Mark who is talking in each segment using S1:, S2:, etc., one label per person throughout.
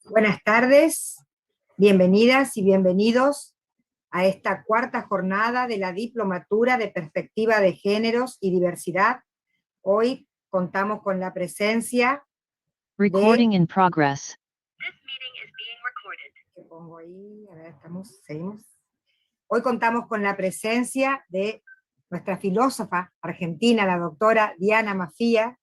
S1: Buenas tardes, bienvenidas y bienvenidos a esta cuarta jornada de la Diplomatura de Perspectiva de Géneros y Diversidad. Hoy contamos con la presencia
S2: Recording in progress.
S1: seguimos. Hoy contamos con la presencia de nuestra filósofa argentina, la doctora Diana Maffía,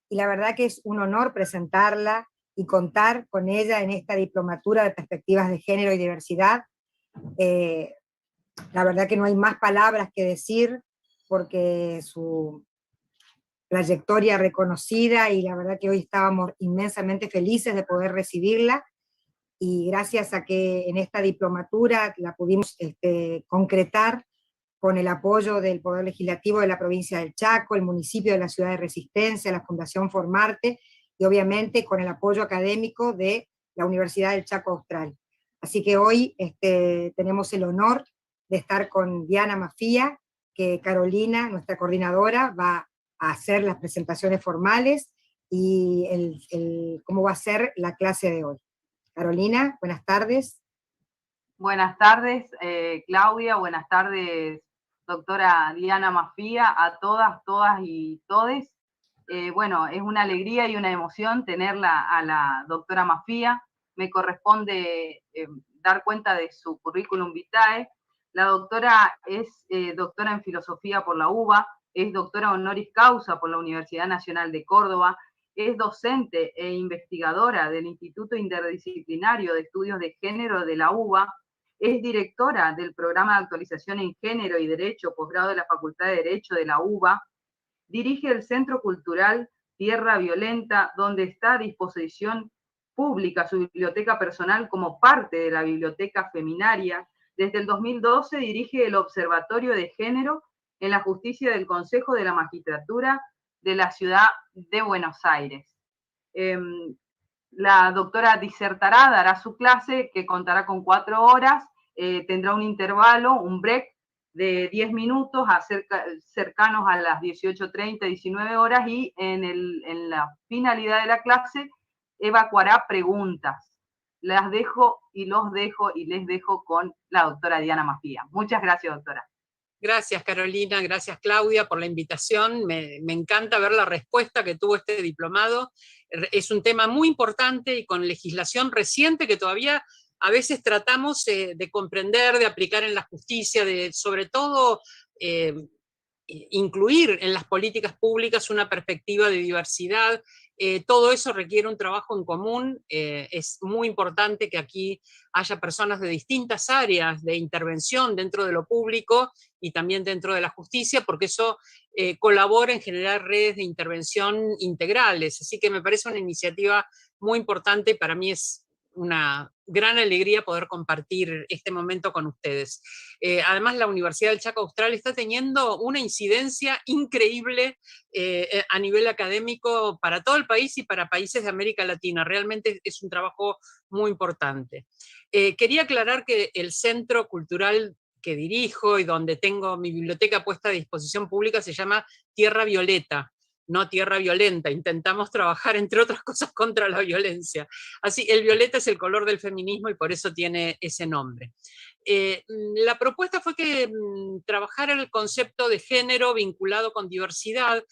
S1: y la verdad que es un honor presentarla y contar con ella en esta Diplomatura de Perspectivas de Género y Diversidad. La verdad que no hay más palabras que decir, porque su trayectoria reconocida, y la verdad que hoy estábamos inmensamente felices de poder recibirla, y gracias a que en esta diplomatura la pudimos concretar con el apoyo del Poder Legislativo de la provincia del Chaco, el municipio de la Ciudad de Resistencia, la Fundación Formarte, y obviamente con el apoyo académico de la Universidad del Chaco Austral. Así que hoy tenemos el honor de estar con Diana Maffía, que Carolina, nuestra coordinadora, va a hacer las presentaciones formales y cómo va a ser la clase de hoy. Carolina, buenas tardes.
S3: Buenas tardes, Claudia, buenas tardes, doctora Diana Maffía, a todas y todes. Bueno, es una alegría y una emoción tenerla a la doctora Maffía. Me corresponde dar cuenta de su currículum vitae. La doctora es doctora en filosofía por la UBA, es doctora honoris causa por la Universidad Nacional de Córdoba, es docente e investigadora del Instituto Interdisciplinario de Estudios de Género de la UBA, es directora del Programa de Actualización en Género y Derecho, posgrado de la Facultad de Derecho de la UBA, dirige el Centro Cultural Tierra Violenta, donde está a disposición pública su biblioteca personal como parte de la Biblioteca Feminaria. Desde el 2012 dirige el Observatorio de Género en la Justicia del Consejo de la Magistratura de la Ciudad de Buenos Aires. La doctora disertará, dará su clase, que contará con 4 horas, tendrá un intervalo, un break de 10 minutos, cercanos a las 18:30, 19 horas, y en la finalidad de la clase evacuará preguntas. Las dejo y les dejo con la doctora Diana Maffía. Muchas gracias, doctora.
S4: Gracias, Carolina, gracias, Claudia, por la invitación. Me encanta ver la respuesta que tuvo este diplomado. Es un tema muy importante y con legislación reciente que todavía a veces tratamos de comprender, de aplicar en la justicia, de sobre todo incluir en las políticas públicas una perspectiva de diversidad. Todo eso requiere un trabajo en común. Es muy importante que aquí haya personas de distintas áreas de intervención dentro de lo público y también dentro de la justicia, porque eso colabora en generar redes de intervención integrales. Así que me parece una iniciativa muy importante. Para mí es una gran alegría poder compartir este momento con ustedes. Además, la Universidad del Chaco Austral está teniendo una incidencia increíble a nivel académico para todo el país y para países de América Latina. Realmente es un trabajo muy importante. Quería aclarar que el Centro Cultural que dirijo y donde tengo mi biblioteca puesta a disposición pública se llama Tierra Violeta, no Tierra Violenta. Intentamos trabajar, entre otras cosas, contra la violencia. Así, el violeta es el color del feminismo y por eso tiene ese nombre. La propuesta fue que trabajara el concepto de género vinculado con diversidad.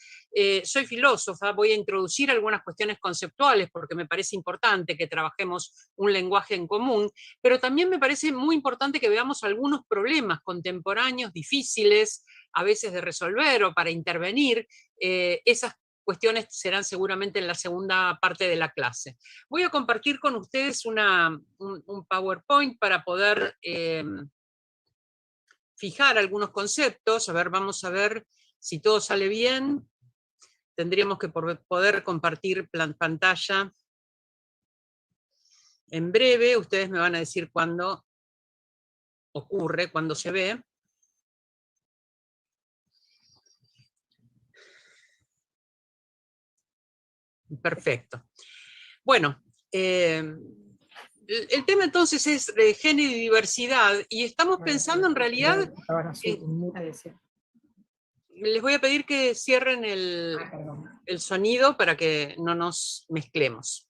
S4: Soy filósofa, voy a introducir algunas cuestiones conceptuales porque me parece importante que trabajemos un lenguaje en común, pero también me parece muy importante que veamos algunos problemas contemporáneos difíciles a veces de resolver o para intervenir. Esas cuestiones serán seguramente en la segunda parte de la clase. Voy a compartir con ustedes un PowerPoint para poder fijar algunos conceptos. A ver, vamos a ver si todo sale bien. Tendríamos que poder compartir pantalla en breve. Ustedes me van a decir cuándo ocurre, cuándo se ve. Perfecto. Bueno, el tema entonces es género y diversidad, y estamos pensando en realidad... les voy a pedir que cierren el sonido para que no nos mezclemos.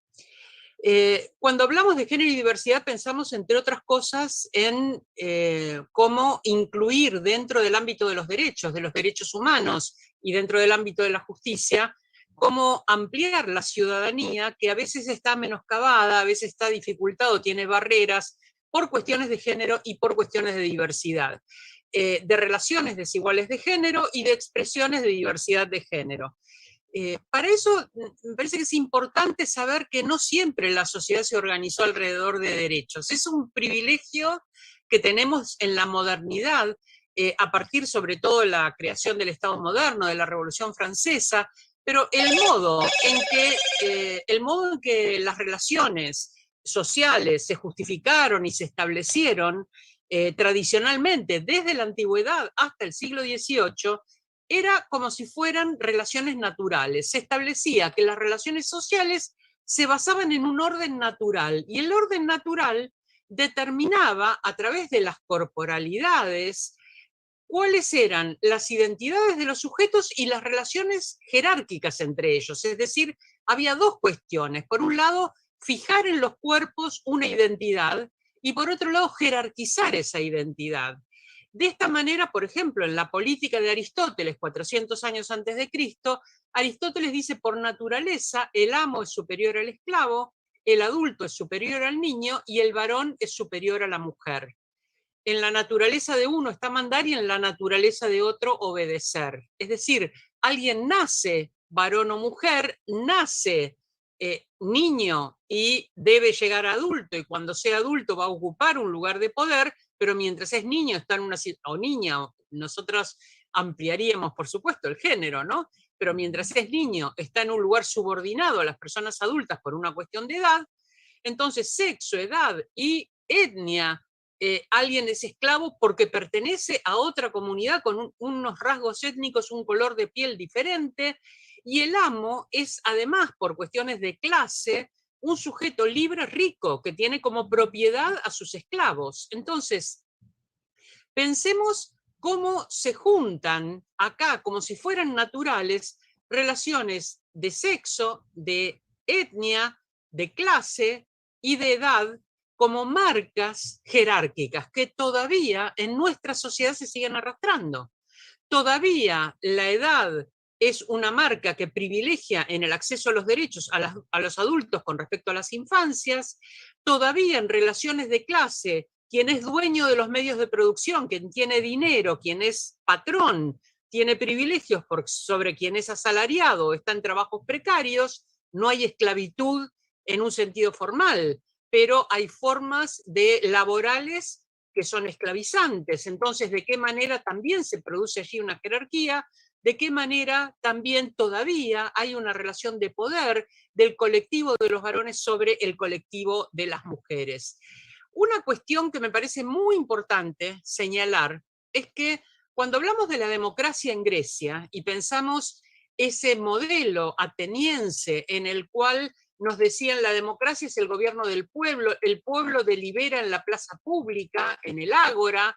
S4: Cuando hablamos de género y diversidad pensamos, entre otras cosas, en cómo incluir dentro del ámbito de los derechos humanos y dentro del ámbito de la justicia, cómo ampliar la ciudadanía que a veces está menoscabada, a veces está dificultada o tiene barreras por cuestiones de género y por cuestiones de diversidad, de relaciones desiguales de género y de expresiones de diversidad de género. Para eso me parece que es importante saber que no siempre la sociedad se organizó alrededor de derechos. Es un privilegio que tenemos en la modernidad, a partir sobre todo de la creación del Estado moderno, de la Revolución Francesa, pero el modo en que las relaciones sociales se justificaron y se establecieron tradicionalmente desde la antigüedad hasta el siglo XVIII, era como si fueran relaciones naturales. Se establecía que las relaciones sociales se basaban en un orden natural, y el orden natural determinaba a través de las corporalidades cuáles eran las identidades de los sujetos y las relaciones jerárquicas entre ellos. Es decir, había dos cuestiones. Por un lado, fijar en los cuerpos una identidad, y por otro lado, jerarquizar esa identidad. De esta manera, por ejemplo, en la política de Aristóteles, 400 años antes de Cristo, Aristóteles dice: por naturaleza, el amo es superior al esclavo, el adulto es superior al niño y el varón es superior a la mujer. En la naturaleza de uno está mandar y en la naturaleza de otro obedecer. Es decir, alguien nace varón o mujer, nace niño y debe llegar a adulto, y cuando sea adulto va a ocupar un lugar de poder, pero mientras es niño está en una o niña, nosotros ampliaríamos por supuesto el género, ¿no? Pero mientras es niño está en un lugar subordinado a las personas adultas por una cuestión de edad. Entonces, sexo, edad y etnia, alguien es esclavo porque pertenece a otra comunidad con unos rasgos étnicos, un color de piel diferente, y el amo es además, por cuestiones de clase, un sujeto libre, rico, que tiene como propiedad a sus esclavos. Entonces, pensemos cómo se juntan acá, como si fueran naturales, relaciones de sexo, de etnia, de clase y de edad, como marcas jerárquicas que todavía en nuestra sociedad se siguen arrastrando. Todavía la edad es una marca que privilegia en el acceso a los derechos a los adultos con respecto a las infancias. Todavía en relaciones de clase, quien es dueño de los medios de producción, quien tiene dinero, quien es patrón, tiene privilegios sobre quien es asalariado o está en trabajos precarios. No hay esclavitud en un sentido formal, pero hay formas laborales que son esclavizantes. Entonces, ¿de qué manera también se produce allí una jerarquía? ¿De qué manera también todavía hay una relación de poder del colectivo de los varones sobre el colectivo de las mujeres? Una cuestión que me parece muy importante señalar es que cuando hablamos de la democracia en Grecia y pensamos ese modelo ateniense en el cual nos decían la democracia es el gobierno del pueblo, el pueblo delibera en la plaza pública, en el ágora,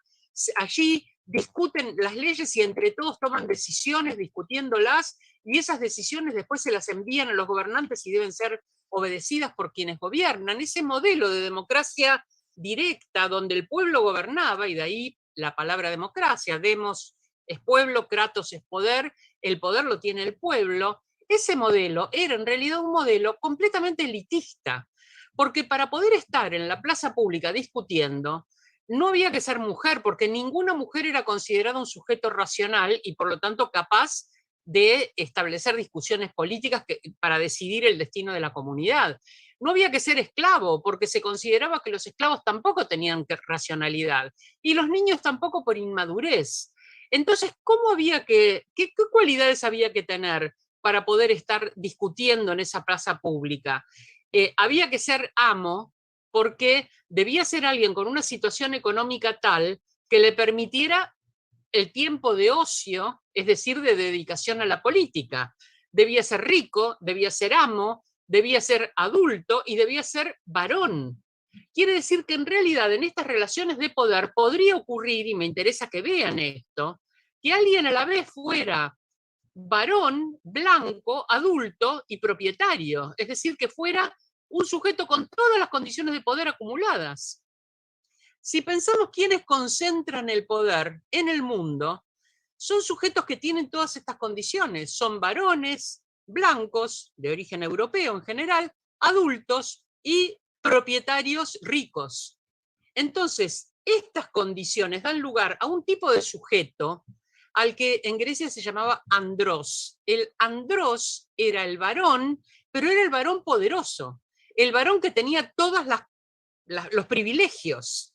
S4: allí discuten las leyes y entre todos toman decisiones discutiéndolas, y esas decisiones después se las envían a los gobernantes y deben ser obedecidas por quienes gobiernan. Ese modelo de democracia directa donde el pueblo gobernaba, y de ahí la palabra democracia, demos es pueblo, kratos es poder, el poder lo tiene el pueblo. Ese modelo era en realidad un modelo completamente elitista, porque para poder estar en la plaza pública discutiendo, no había que ser mujer, porque ninguna mujer era considerada un sujeto racional y por lo tanto capaz de establecer discusiones políticas para decidir el destino de la comunidad. No había que ser esclavo, porque se consideraba que los esclavos tampoco tenían racionalidad, y los niños tampoco por inmadurez. Entonces, ¿qué cualidades había que tener para poder estar discutiendo en esa plaza pública? Había que ser amo, porque debía ser alguien con una situación económica tal que le permitiera el tiempo de ocio, es decir, de dedicación a la política. Debía ser rico, debía ser amo, debía ser adulto y debía ser varón. Quiere decir que en realidad en estas relaciones de poder podría ocurrir, y me interesa que vean esto, que alguien a la vez fuera varón, blanco, adulto y propietario, es decir, que fuera un sujeto con todas las condiciones de poder acumuladas. Si pensamos quiénes concentran el poder en el mundo, son sujetos que tienen todas estas condiciones. Son varones, blancos, de origen europeo en general, adultos y propietarios ricos. Entonces, estas condiciones dan lugar a un tipo de sujeto al que en Grecia se llamaba andrós. El andrós era el varón, pero era el varón poderoso, el varón que tenía todos los privilegios.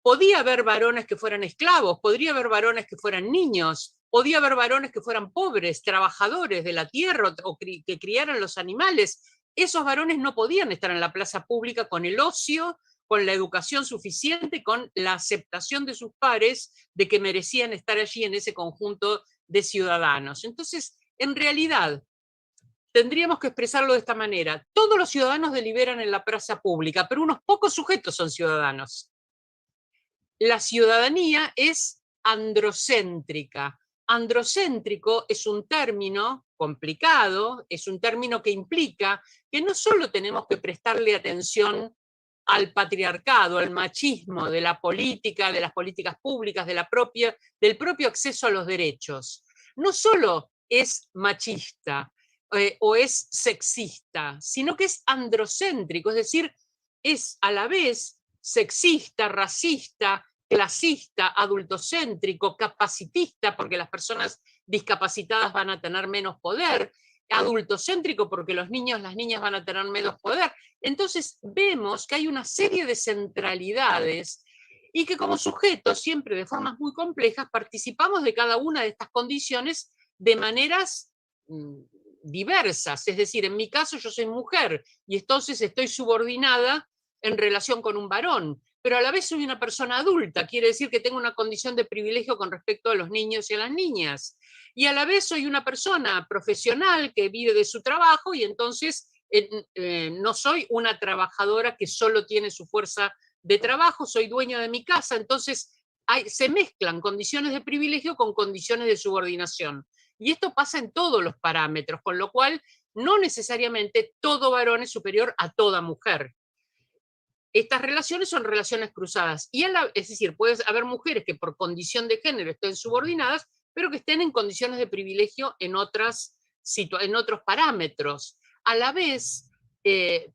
S4: Podía haber varones que fueran esclavos, podría haber varones que fueran niños, podía haber varones que fueran pobres, trabajadores de la tierra o que criaran los animales. Esos varones no podían estar en la plaza pública con el ocio, con la educación suficiente, con la aceptación de sus pares de que merecían estar allí en ese conjunto de ciudadanos. Entonces, en realidad, tendríamos que expresarlo de esta manera. Todos los ciudadanos deliberan en la plaza pública, pero unos pocos sujetos son ciudadanos. La ciudadanía es androcéntrica. Androcéntrico es un término complicado, es un término que implica que no solo tenemos que prestarle atención al patriarcado, al machismo de la política, de las políticas públicas, del propio acceso a los derechos. No solo es machista o es sexista, sino que es androcéntrico, es decir, es a la vez sexista, racista, clasista, adultocéntrico, capacitista, porque las personas discapacitadas van a tener menos poder, adultocéntrico porque los niños, las niñas van a tener menos poder. Entonces vemos que hay una serie de centralidades y que como sujetos, siempre de formas muy complejas, participamos de cada una de estas condiciones de maneras diversas. Es decir, en mi caso yo soy mujer y entonces estoy subordinada en relación con un varón, pero a la vez soy una persona adulta, quiere decir que tengo una condición de privilegio con respecto a los niños y a las niñas. Y a la vez soy una persona profesional que vive de su trabajo y entonces no soy una trabajadora que solo tiene su fuerza de trabajo, soy dueña de mi casa, entonces se mezclan condiciones de privilegio con condiciones de subordinación. Y esto pasa en todos los parámetros, con lo cual no necesariamente todo varón es superior a toda mujer. Estas relaciones son relaciones cruzadas, y es decir, puede haber mujeres que por condición de género estén subordinadas, pero que estén en condiciones de privilegio en otros parámetros. A la vez,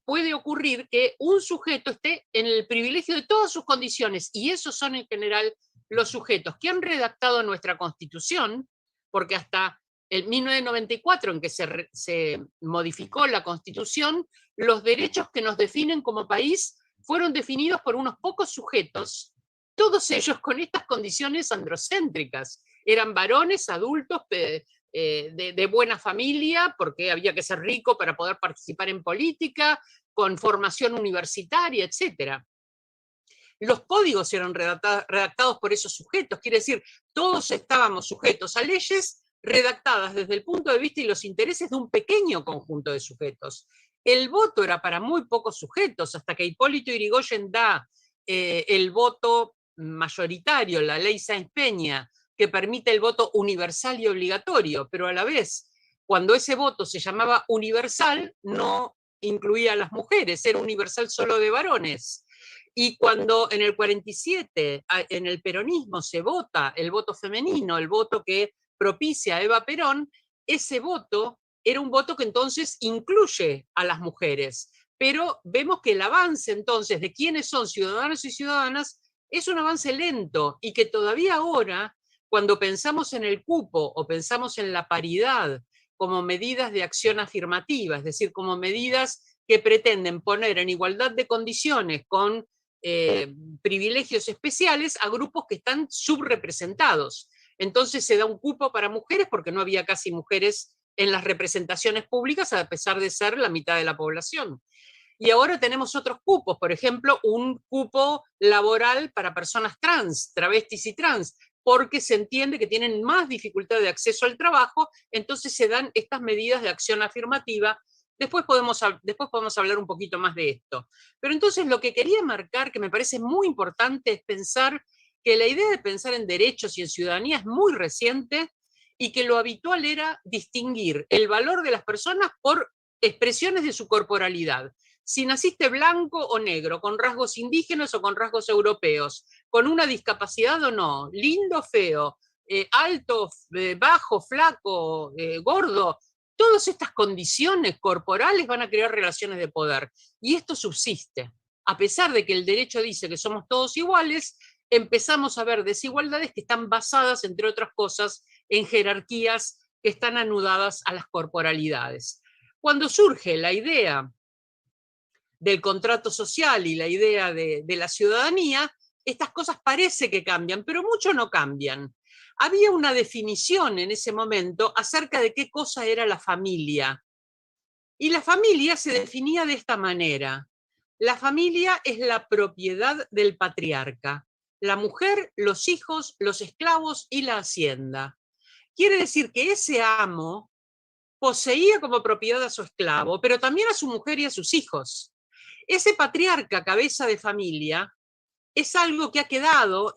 S4: puede ocurrir que un sujeto esté en el privilegio de todas sus condiciones, y esos son en general los sujetos que han redactado nuestra Constitución, porque hasta el 1994, en que se modificó la Constitución, los derechos que nos definen como país fueron definidos por unos pocos sujetos, todos ellos con estas condiciones androcéntricas. Eran varones, adultos, de buena familia, porque había que ser rico para poder participar en política, con formación universitaria, etc. Los códigos eran redactados por esos sujetos, quiere decir, todos estábamos sujetos a leyes redactadas desde el punto de vista y los intereses de un pequeño conjunto de sujetos. El voto era para muy pocos sujetos, hasta que Hipólito Yrigoyen da el voto mayoritario, la ley Sáenz-Peña, que permite el voto universal y obligatorio, pero a la vez, cuando ese voto se llamaba universal, no incluía a las mujeres, era universal solo de varones. Y cuando en el 47, en el peronismo, se vota el voto femenino, el voto que propicia a Eva Perón, ese voto era un voto que entonces incluye a las mujeres. Pero vemos que el avance entonces de quiénes son ciudadanos y ciudadanas es un avance lento y que todavía ahora, cuando pensamos en el cupo o pensamos en la paridad como medidas de acción afirmativa, es decir, como medidas que pretenden poner en igualdad de condiciones con privilegios especiales a grupos que están subrepresentados. Entonces se da un cupo para mujeres porque no había casi mujeres en las representaciones públicas, a pesar de ser la mitad de la población. Y ahora tenemos otros cupos, por ejemplo, un cupo laboral para personas trans, travestis y trans, porque se entiende que tienen más dificultad de acceso al trabajo, entonces se dan estas medidas de acción afirmativa. Después podemos hablar un poquito más de esto. Pero entonces lo que quería marcar, que me parece muy importante, es pensar que la idea de pensar en derechos y en ciudadanía es muy reciente y que lo habitual era distinguir el valor de las personas por expresiones de su corporalidad. si naciste blanco o negro, con rasgos indígenas o con rasgos europeos, con una discapacidad o no, lindo, feo, alto, bajo, flaco, gordo, todas estas condiciones corporales van a crear relaciones de poder. Y esto subsiste. A pesar de que el derecho dice que somos todos iguales, empezamos a ver desigualdades que están basadas, entre otras cosas, en jerarquías que están anudadas a las corporalidades. Cuando surge la idea del contrato social y la idea de la ciudadanía, estas cosas parece que cambian, pero mucho no cambian. Había una definición en ese momento acerca de qué cosa era la familia. Y la familia se definía de esta manera. La familia es la propiedad del patriarca. La mujer, los hijos, los esclavos y la hacienda. Quiere decir que ese amo poseía como propiedad a su esclavo, pero también a su mujer y a sus hijos. Ese patriarca, cabeza de familia, es algo que ha quedado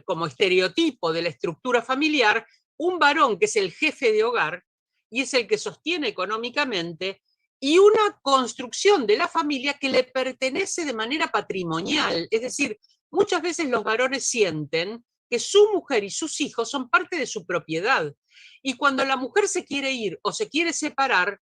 S4: como estereotipo de la estructura familiar, un varón que es el jefe de hogar y es el que sostiene económicamente, y una construcción de la familia que le pertenece de manera patrimonial. Es decir, muchas veces los varones sienten que su mujer y sus hijos son parte de su propiedad. Y cuando la mujer se quiere ir o se quiere separar,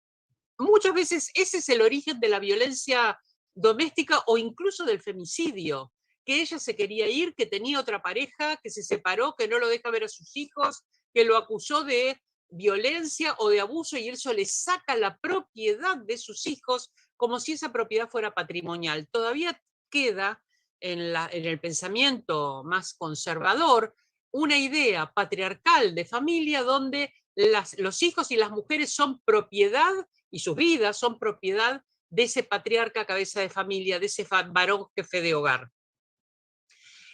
S4: muchas veces ese es el origen de la violencia doméstica o incluso del femicidio, que ella se quería ir, que tenía otra pareja, que se separó, que no lo deja ver a sus hijos, que lo acusó de violencia o de abuso y eso le saca la propiedad de sus hijos como si esa propiedad fuera patrimonial. Todavía queda en el pensamiento más conservador una idea patriarcal de familia donde los hijos y las mujeres son propiedad y sus vidas son propiedad de ese patriarca cabeza de familia, de ese varón jefe de hogar.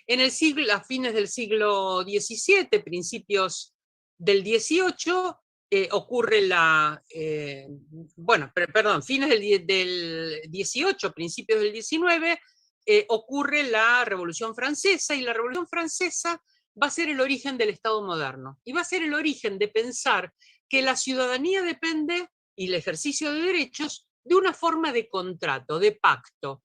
S4: A fines del siglo XVII, principios del XVIII, ocurre fines del XVIII, principios del XIX, ocurre la Revolución Francesa, y la Revolución Francesa va a ser el origen del Estado moderno, y va a ser el origen de pensar que la ciudadanía depende, y el ejercicio de derechos, de una forma de contrato, de pacto.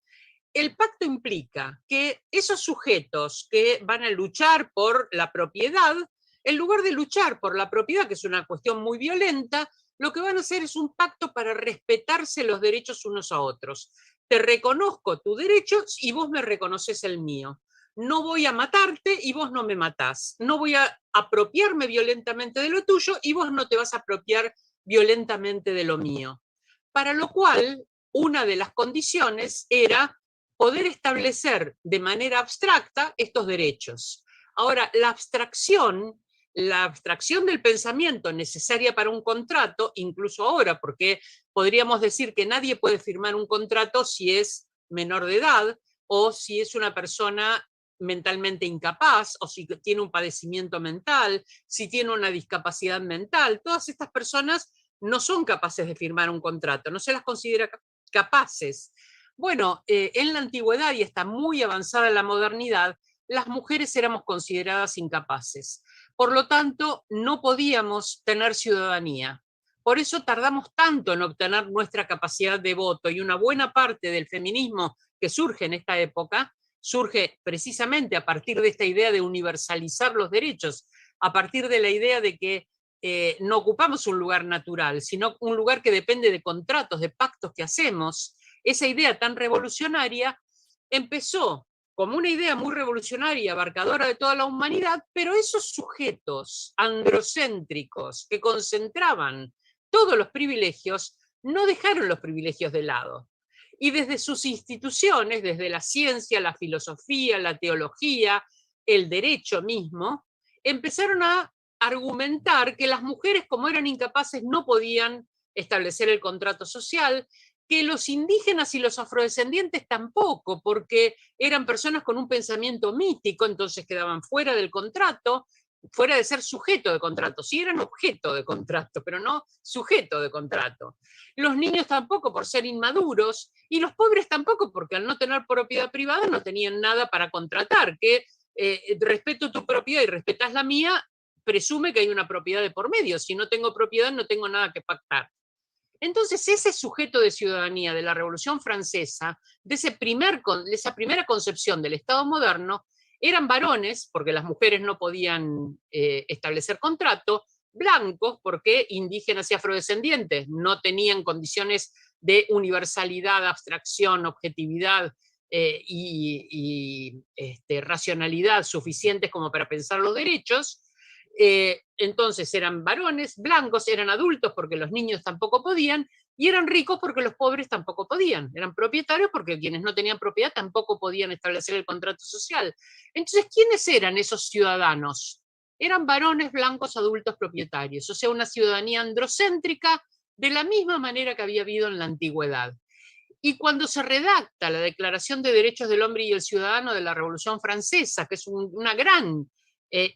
S4: El pacto implica que esos sujetos que van a luchar por la propiedad, en lugar de luchar por la propiedad, que es una cuestión muy violenta, lo que van a hacer es un pacto para respetarse los derechos unos a otros. Te reconozco tus derechos y vos me reconoces el mío. No voy a matarte y vos no me matás. No voy a apropiarme violentamente de lo tuyo y vos no te vas a apropiar violentamente de lo mío. Para lo cual, una de las condiciones era poder establecer de manera abstracta estos derechos. Ahora, la abstracción del pensamiento necesaria para un contrato, incluso ahora, porque podríamos decir que nadie puede firmar un contrato si es menor de edad o si es una persona mentalmente incapaz o si tiene un padecimiento mental, si tiene una discapacidad mental. Todas estas personas no son capaces de firmar un contrato, no se las considera capaces. Bueno, en la antigüedad y hasta muy avanzada la modernidad, las mujeres éramos consideradas incapaces. Por lo tanto, no podíamos tener ciudadanía. Por eso tardamos tanto en obtener nuestra capacidad de voto, y una buena parte del feminismo que surge en esta época surge precisamente a partir de esta idea de universalizar los derechos, a partir de la idea de que no ocupamos un lugar natural, sino un lugar que depende de contratos, de pactos que hacemos. Esa idea tan revolucionaria empezó como una idea muy revolucionaria, abarcadora de toda la humanidad, pero esos sujetos androcéntricos que concentraban todos los privilegios, no dejaron los privilegios de lado. Y desde sus instituciones, desde la ciencia, la filosofía, la teología, el derecho mismo, empezaron a argumentar que las mujeres, como eran incapaces, no podían establecer el contrato social, que los indígenas y los afrodescendientes tampoco, porque eran personas con un pensamiento mítico, entonces quedaban fuera del contrato, fuera de ser sujeto de contrato. Sí eran objeto de contrato, pero no sujeto de contrato. Los niños tampoco, por ser inmaduros, y los pobres tampoco, porque al no tener propiedad privada no tenían nada para contratar, que respeto tu propiedad y respetas la mía, presume que hay una propiedad de por medio. Si no tengo propiedad, no tengo nada que pactar. Entonces ese sujeto de ciudadanía de la Revolución Francesa, de esa primera concepción del Estado moderno, eran varones, porque las mujeres no podían establecer contrato, blancos, porque indígenas y afrodescendientes no tenían condiciones de universalidad, abstracción, objetividad y racionalidad suficientes como para pensar los derechos. Entonces eran varones, blancos, eran adultos porque los niños tampoco podían, y eran ricos porque los pobres tampoco podían, eran propietarios porque quienes no tenían propiedad tampoco podían establecer el contrato social. Entonces, ¿quiénes eran esos ciudadanos? Eran varones blancos adultos propietarios, o sea, una ciudadanía androcéntrica de la misma manera que había habido en la antigüedad. Y cuando se redacta la Declaración de Derechos del Hombre y el Ciudadano de la Revolución Francesa, que es una gran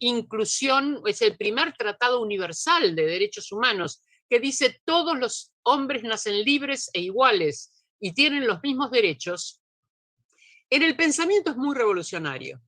S4: inclusión, es el primer tratado universal de derechos humanos, que dice todos los hombres nacen libres e iguales y tienen los mismos derechos, en el pensamiento es muy revolucionario.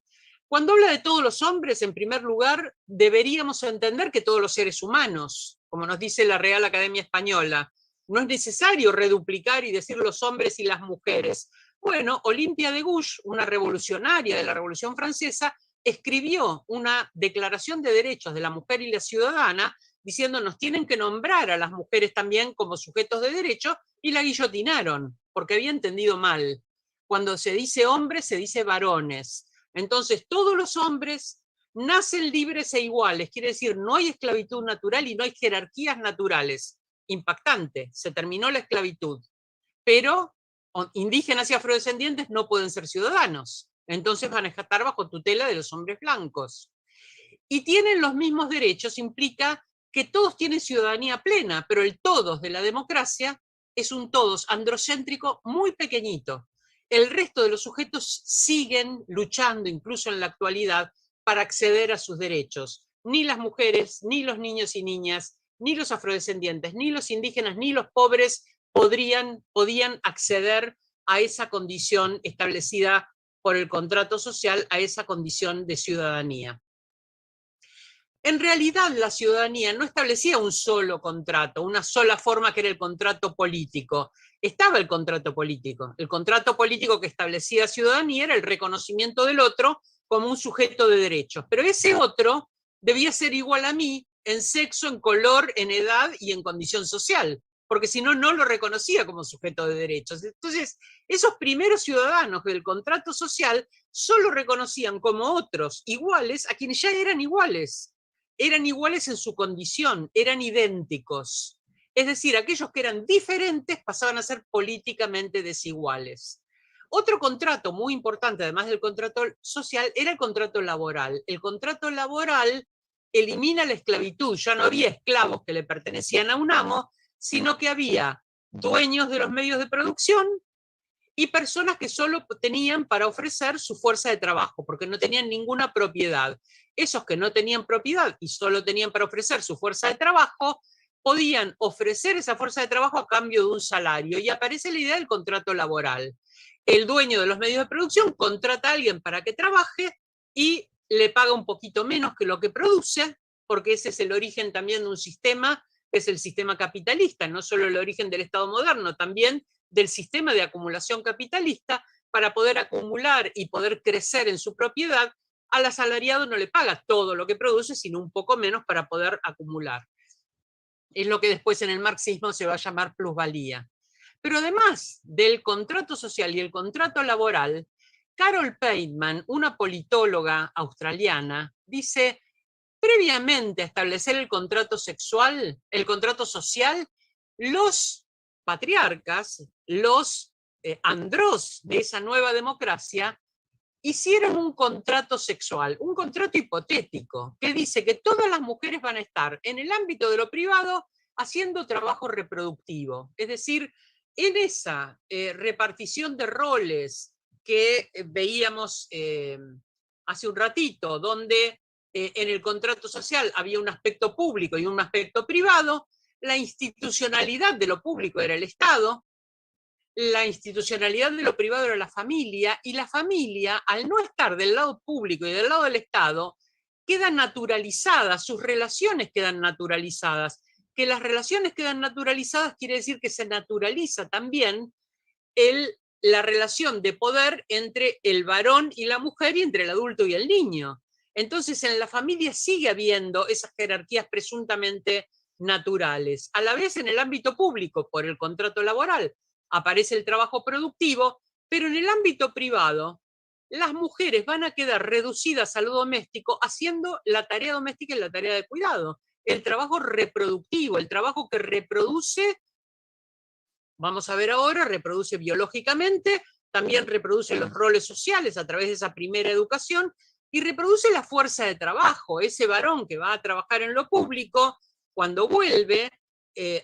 S4: Cuando habla de todos los hombres, en primer lugar, deberíamos entender que todos los seres humanos, como nos dice la Real Academia Española, no es necesario reduplicar y decir los hombres y las mujeres. Bueno, Olympia de Gouges, una revolucionaria de la Revolución Francesa, escribió una declaración de derechos de la mujer y la ciudadana, diciendo nos tienen que nombrar a las mujeres también como sujetos de derecho, y la guillotinaron, porque había entendido mal. Cuando se dice hombres, se dice varones. Entonces, todos los hombres nacen libres e iguales, quiere decir, no hay esclavitud natural y no hay jerarquías naturales. Impactante, se terminó la esclavitud. Pero indígenas y afrodescendientes no pueden ser ciudadanos, entonces van a estar bajo tutela de los hombres blancos. Y tienen los mismos derechos, implica que todos tienen ciudadanía plena, pero el todos de la democracia es un todos androcéntrico muy pequeñito. El resto de los sujetos siguen luchando, incluso en la actualidad, para acceder a sus derechos. Ni las mujeres, ni los niños y niñas, ni los afrodescendientes, ni los indígenas, ni los pobres podían acceder a esa condición establecida por el contrato social, a esa condición de ciudadanía. En realidad la ciudadanía no establecía un solo contrato, una sola forma que era el contrato político. Estaba el contrato político. El contrato político que establecía ciudadanía era el reconocimiento del otro como un sujeto de derechos. Pero ese otro debía ser igual a mí en sexo, en color, en edad y en condición social, porque si no, no lo reconocía como sujeto de derechos. Entonces, esos primeros ciudadanos del contrato social solo reconocían como otros iguales a quienes ya eran iguales en su condición, eran idénticos. Es decir, aquellos que eran diferentes pasaban a ser políticamente desiguales. Otro contrato muy importante, además del contrato social, era el contrato laboral. El contrato laboral elimina la esclavitud, ya no había esclavos que le pertenecían a un amo, sino que había dueños de los medios de producción y personas que solo tenían para ofrecer su fuerza de trabajo, porque no tenían ninguna propiedad. Esos que no tenían propiedad y solo tenían para ofrecer su fuerza de trabajo, podían ofrecer esa fuerza de trabajo a cambio de un salario, y aparece la idea del contrato laboral. El dueño de los medios de producción contrata a alguien para que trabaje y le paga un poquito menos que lo que produce, porque ese es el origen también de un sistema, que es el sistema capitalista, no solo el origen del Estado moderno, también del sistema de acumulación capitalista. Para poder acumular y poder crecer en su propiedad, al asalariado no le paga todo lo que produce, sino un poco menos para poder acumular. Es lo que después en el marxismo se va a llamar plusvalía. Pero además del contrato social y el contrato laboral, Carol Pateman, una politóloga australiana, dice, previamente a establecer el contrato social, los patriarcas, los andrós de esa nueva democracia, hicieron un contrato sexual, un contrato hipotético, que dice que todas las mujeres van a estar en el ámbito de lo privado haciendo trabajo reproductivo. Es decir, en esa repartición de roles que veíamos hace un ratito, donde en el contrato social había un aspecto público y un aspecto privado, la institucionalidad de lo público era el Estado, la institucionalidad de lo privado era la familia, y la familia, al no estar del lado público y del lado del Estado, queda naturalizada, sus relaciones quedan naturalizadas. que las relaciones quedan naturalizadas quiere decir que se naturaliza también la relación de poder entre el varón y la mujer y entre el adulto y el niño. Entonces en la familia sigue habiendo esas jerarquías presuntamente naturales. A la vez en el ámbito público, por el contrato laboral, aparece el trabajo productivo, pero en el ámbito privado las mujeres van a quedar reducidas a lo doméstico haciendo la tarea doméstica y la tarea de cuidado. El trabajo reproductivo, el trabajo que reproduce, vamos a ver ahora, reproduce biológicamente, también reproduce los roles sociales a través de esa primera educación y reproduce la fuerza de trabajo. Ese varón que va a trabajar en lo público, cuando vuelve,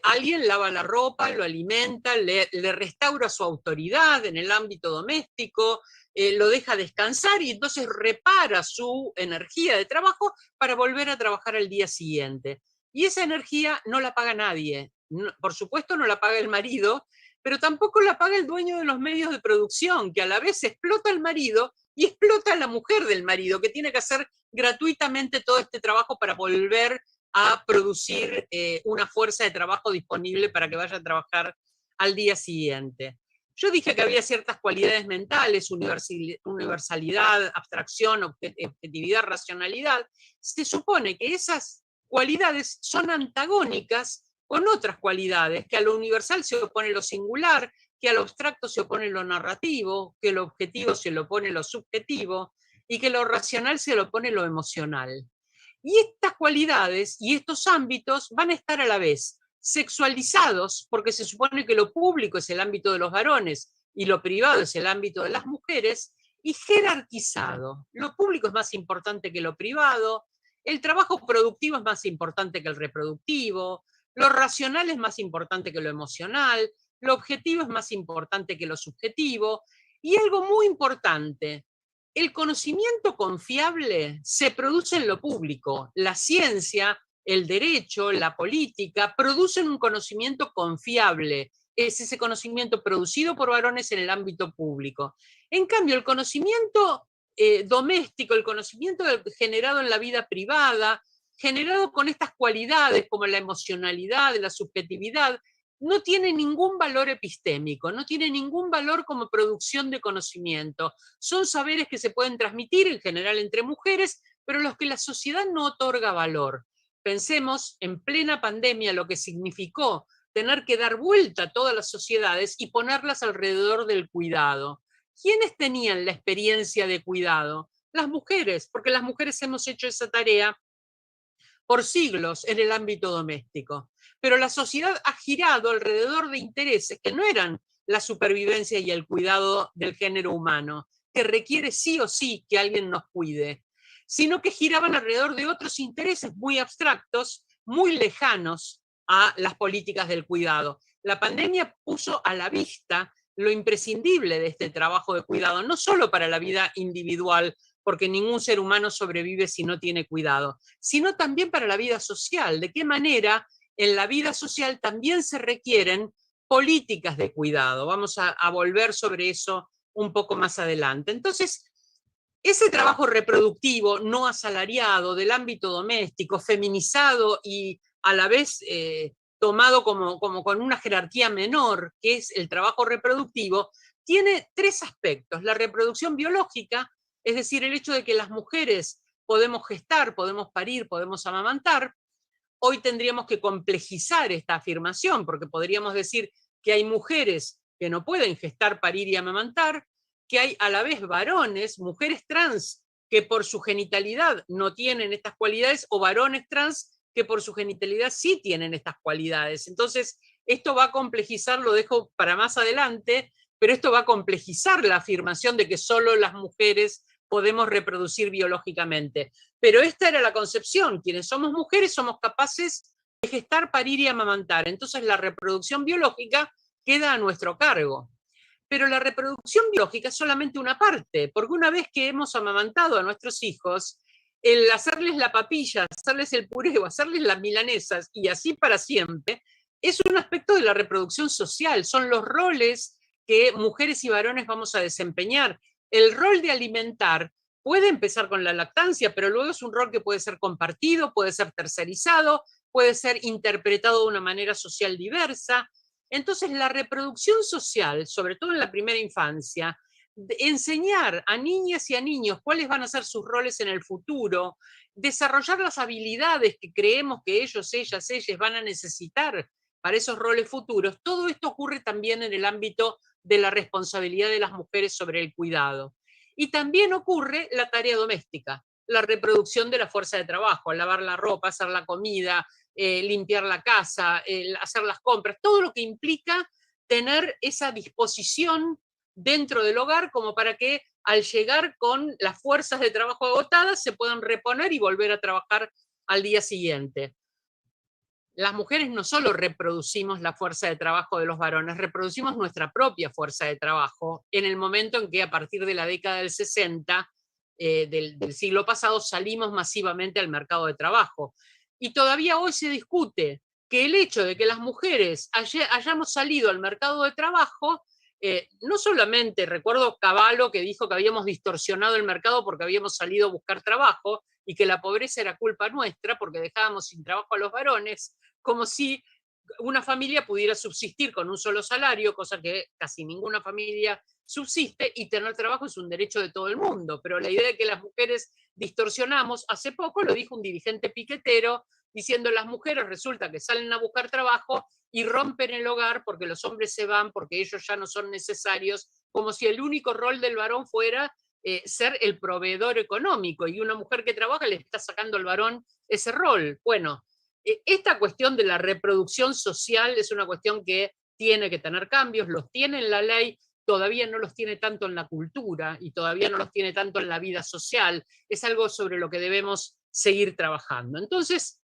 S4: alguien lava la ropa, lo alimenta, le restaura su autoridad en el ámbito doméstico, lo deja descansar y entonces repara su energía de trabajo para volver a trabajar al día siguiente. Y esa energía no la paga nadie. No, por supuesto no la paga el marido, pero tampoco la paga el dueño de los medios de producción, que a la vez explota al marido y explota a la mujer del marido, que tiene que hacer gratuitamente todo este trabajo para volver a producir una fuerza de trabajo disponible para que vaya a trabajar al día siguiente. Yo dije que había ciertas cualidades mentales, universalidad, abstracción, objetividad, racionalidad. Se supone que esas cualidades son antagónicas con otras cualidades, que a lo universal se opone lo singular, que a lo abstracto se opone lo narrativo, que lo objetivo se lo opone lo subjetivo, y que lo racional se lo opone lo emocional. Y estas cualidades y estos ámbitos van a estar a la vez sexualizados, porque se supone que lo público es el ámbito de los varones y lo privado es el ámbito de las mujeres, y jerarquizado. Lo público es más importante que lo privado, el trabajo productivo es más importante que el reproductivo, lo racional es más importante que lo emocional, lo objetivo es más importante que lo subjetivo, y algo muy importante, el conocimiento confiable se produce en lo público. La ciencia, el derecho, la política producen un conocimiento confiable. Es ese conocimiento producido por varones en el ámbito público. En cambio, el conocimiento doméstico, el conocimiento generado en la vida privada, generado con estas cualidades como la emocionalidad, la subjetividad, no tiene ningún valor epistémico, no tiene ningún valor como producción de conocimiento. Son saberes que se pueden transmitir en general entre mujeres, pero los que la sociedad no otorga valor. Pensemos en plena pandemia lo que significó tener que dar vuelta a todas las sociedades y ponerlas alrededor del cuidado. ¿Quiénes tenían la experiencia de cuidado? Las mujeres, porque las mujeres hemos hecho esa tarea por siglos en el ámbito doméstico. Pero la sociedad ha girado alrededor de intereses que no eran la supervivencia y el cuidado del género humano, que requiere sí o sí que alguien nos cuide, sino que giraban alrededor de otros intereses muy abstractos, muy lejanos a las políticas del cuidado. La pandemia puso a la vista lo imprescindible de este trabajo de cuidado, no solo para la vida individual, porque ningún ser humano sobrevive si no tiene cuidado, sino también para la vida social. ¿De qué manera en la vida social también se requieren políticas de cuidado? Vamos a volver sobre eso un poco más adelante. Entonces, ese trabajo reproductivo no asalariado del ámbito doméstico, feminizado y a la vez tomado como con una jerarquía menor, que es el trabajo reproductivo, tiene tres aspectos. La reproducción biológica, es decir, el hecho de que las mujeres podemos gestar, podemos parir, podemos amamantar. Hoy tendríamos que complejizar esta afirmación, porque podríamos decir que hay mujeres que no pueden gestar, parir y amamantar, que hay a la vez varones, mujeres trans, que por su genitalidad no tienen estas cualidades, o varones trans que por su genitalidad sí tienen estas cualidades. Entonces, esto va a complejizar, lo dejo para más adelante, pero esto va a complejizar la afirmación de que solo las mujeres podemos reproducir biológicamente. Pero esta era la concepción, quienes somos mujeres somos capaces de gestar, parir y amamantar. Entonces la reproducción biológica queda a nuestro cargo. Pero la reproducción biológica es solamente una parte, porque una vez que hemos amamantado a nuestros hijos, el hacerles la papilla, hacerles el puré o hacerles las milanesas y así para siempre, es un aspecto de la reproducción social, son los roles que mujeres y varones vamos a desempeñar. El rol de alimentar puede empezar con la lactancia, pero luego es un rol que puede ser compartido, puede ser tercerizado, puede ser interpretado de una manera social diversa. Entonces, la reproducción social, sobre todo en la primera infancia, enseñar a niñas y a niños cuáles van a ser sus roles en el futuro, desarrollar las habilidades que creemos que ellos, ellas van a necesitar para esos roles futuros, todo esto ocurre también en el ámbito de la responsabilidad de las mujeres sobre el cuidado. Y también ocurre la tarea doméstica, la reproducción de la fuerza de trabajo, lavar la ropa, hacer la comida, limpiar la casa, hacer las compras, todo lo que implica tener esa disposición dentro del hogar como para que al llegar con las fuerzas de trabajo agotadas se puedan reponer y volver a trabajar al día siguiente. Las mujeres no solo reproducimos la fuerza de trabajo de los varones, reproducimos nuestra propia fuerza de trabajo en el momento en que a partir de la década del 60 del siglo pasado salimos masivamente al mercado de trabajo. Y todavía hoy se discute que el hecho de que las mujeres hayamos salido al mercado de trabajo, no solamente, recuerdo Cavallo que dijo que habíamos distorsionado el mercado porque habíamos salido a buscar trabajo y que la pobreza era culpa nuestra porque dejábamos sin trabajo a los varones, como si una familia pudiera subsistir con un solo salario, cosa que casi ninguna familia subsiste, y tener trabajo es un derecho de todo el mundo. Pero la idea de que las mujeres distorsionamos, hace poco lo dijo un dirigente piquetero, diciendo las mujeres resulta que salen a buscar trabajo y rompen el hogar porque los hombres se van, porque ellos ya no son necesarios, como si el único rol del varón fuera ser el proveedor económico, y una mujer que trabaja le está sacando al varón ese rol. Bueno, esta cuestión de la reproducción social es una cuestión que tiene que tener cambios, los tiene en la ley, todavía no los tiene tanto en la cultura y todavía no los tiene tanto en la vida social, es algo sobre lo que debemos seguir trabajando. Entonces,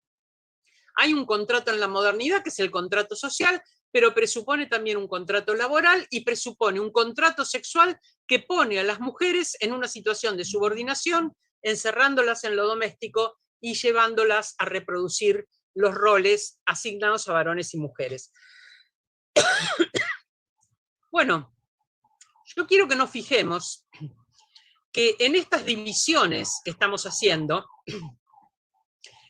S4: hay un contrato en la modernidad que es el contrato social, pero presupone también un contrato laboral y presupone un contrato sexual que pone a las mujeres en una situación de subordinación, encerrándolas en lo doméstico y llevándolas a reproducir los roles asignados a varones y mujeres. Bueno, yo quiero que nos fijemos que en estas divisiones que estamos haciendo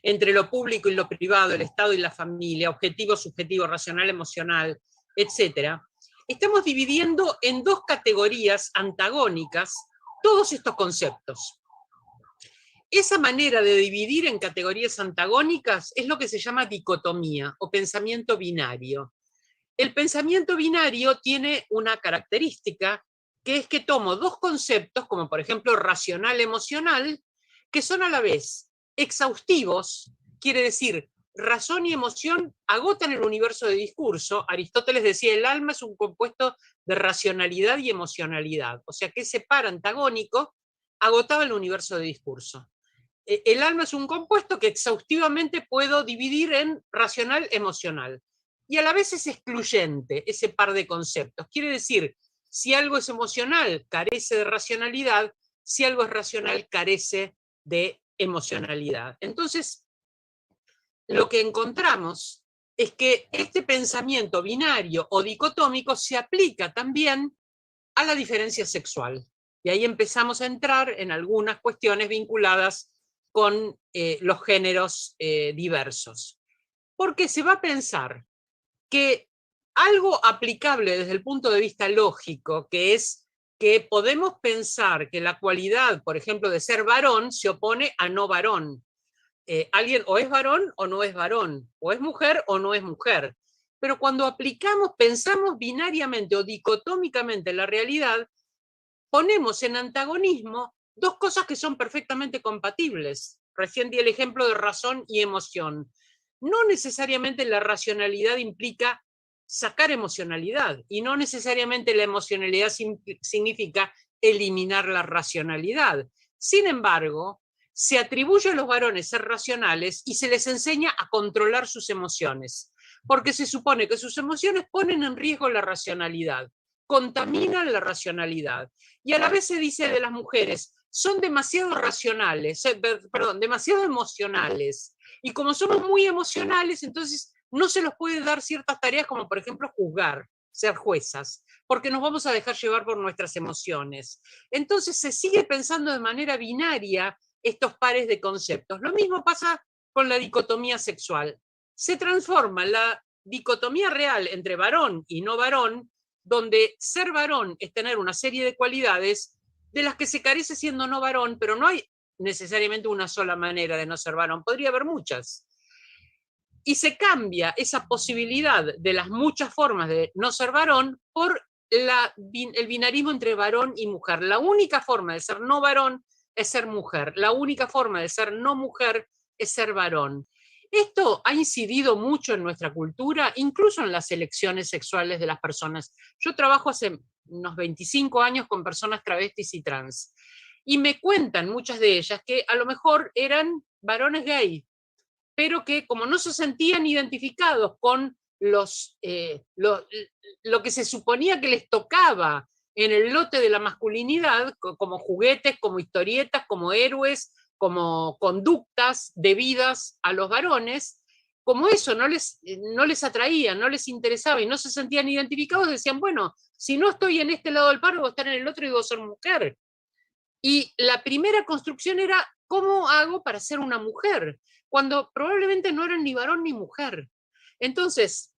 S4: entre lo público y lo privado, el Estado y la familia, objetivo, subjetivo, racional, emocional, etc., estamos dividiendo en dos categorías antagónicas todos estos conceptos. Esa manera de dividir en categorías antagónicas es lo que se llama dicotomía o pensamiento binario. El pensamiento binario tiene una característica que es que tomo dos conceptos, como por ejemplo racional-emocional, que son a la vez exhaustivos, quiere decir, razón y emoción agotan el universo de discurso. Aristóteles decía, el alma es un compuesto de racionalidad y emocionalidad, o sea que ese par antagónico agotaba el universo de discurso. El alma es un compuesto que exhaustivamente puedo dividir en racional-emocional, y a la vez es excluyente ese par de conceptos. Quiere decir, si algo es emocional, carece de racionalidad, si algo es racional, carece de emocionalidad. Entonces, lo que encontramos es que este pensamiento binario o dicotómico se aplica también a la diferencia sexual. Y ahí empezamos a entrar en algunas cuestiones vinculadas con los géneros diversos. Porque se va a pensar que algo aplicable desde el punto de vista lógico, que es que podemos pensar que la cualidad, por ejemplo, de ser varón se opone a no varón. Alguien o es varón o no es varón, o es mujer o no es mujer. Pero cuando aplicamos, pensamos binariamente o dicotómicamente la realidad, ponemos en antagonismo dos cosas que son perfectamente compatibles. Recién di el ejemplo de razón y emoción. No necesariamente la racionalidad implica sacar emocionalidad, y no necesariamente la emocionalidad significa eliminar la racionalidad. Sin embargo, se atribuye a los varones ser racionales y se les enseña a controlar sus emociones, porque se supone que sus emociones ponen en riesgo la racionalidad, contaminan la racionalidad, y a la vez se dice de las mujeres, son demasiado racionales, demasiado emocionales, y como somos muy emocionales, entonces no se los puede dar ciertas tareas como por ejemplo juzgar, ser juezas, porque nos vamos a dejar llevar por nuestras emociones. Entonces se sigue pensando de manera binaria estos pares de conceptos. Lo mismo pasa con la dicotomía sexual. se transforma la dicotomía real entre varón y no varón, donde ser varón es tener una serie de cualidades de las que se carece siendo no varón, pero no hay necesariamente una sola manera de no ser varón, podría haber muchas. Y se cambia esa posibilidad de las muchas formas de no ser varón por el binarismo entre varón y mujer. La única forma de ser no varón es ser mujer, la única forma de ser no mujer es ser varón. Esto ha incidido mucho en nuestra cultura, incluso en las elecciones sexuales de las personas. Yo trabajo hace unos 25 años con personas travestis y trans, y me cuentan muchas de ellas que a lo mejor eran varones gay, pero que como no se sentían identificados con lo que se suponía que les tocaba en el lote de la masculinidad, como juguetes, como historietas, como héroes, como conductas debidas a los varones, como eso no les atraía, no les interesaba y no se sentían identificados, decían, bueno, si no estoy en este lado del paro, voy a estar en el otro y voy a ser mujer. Y la primera construcción era, ¿cómo hago para ser una mujer? Cuando probablemente no eran ni varón ni mujer. Entonces,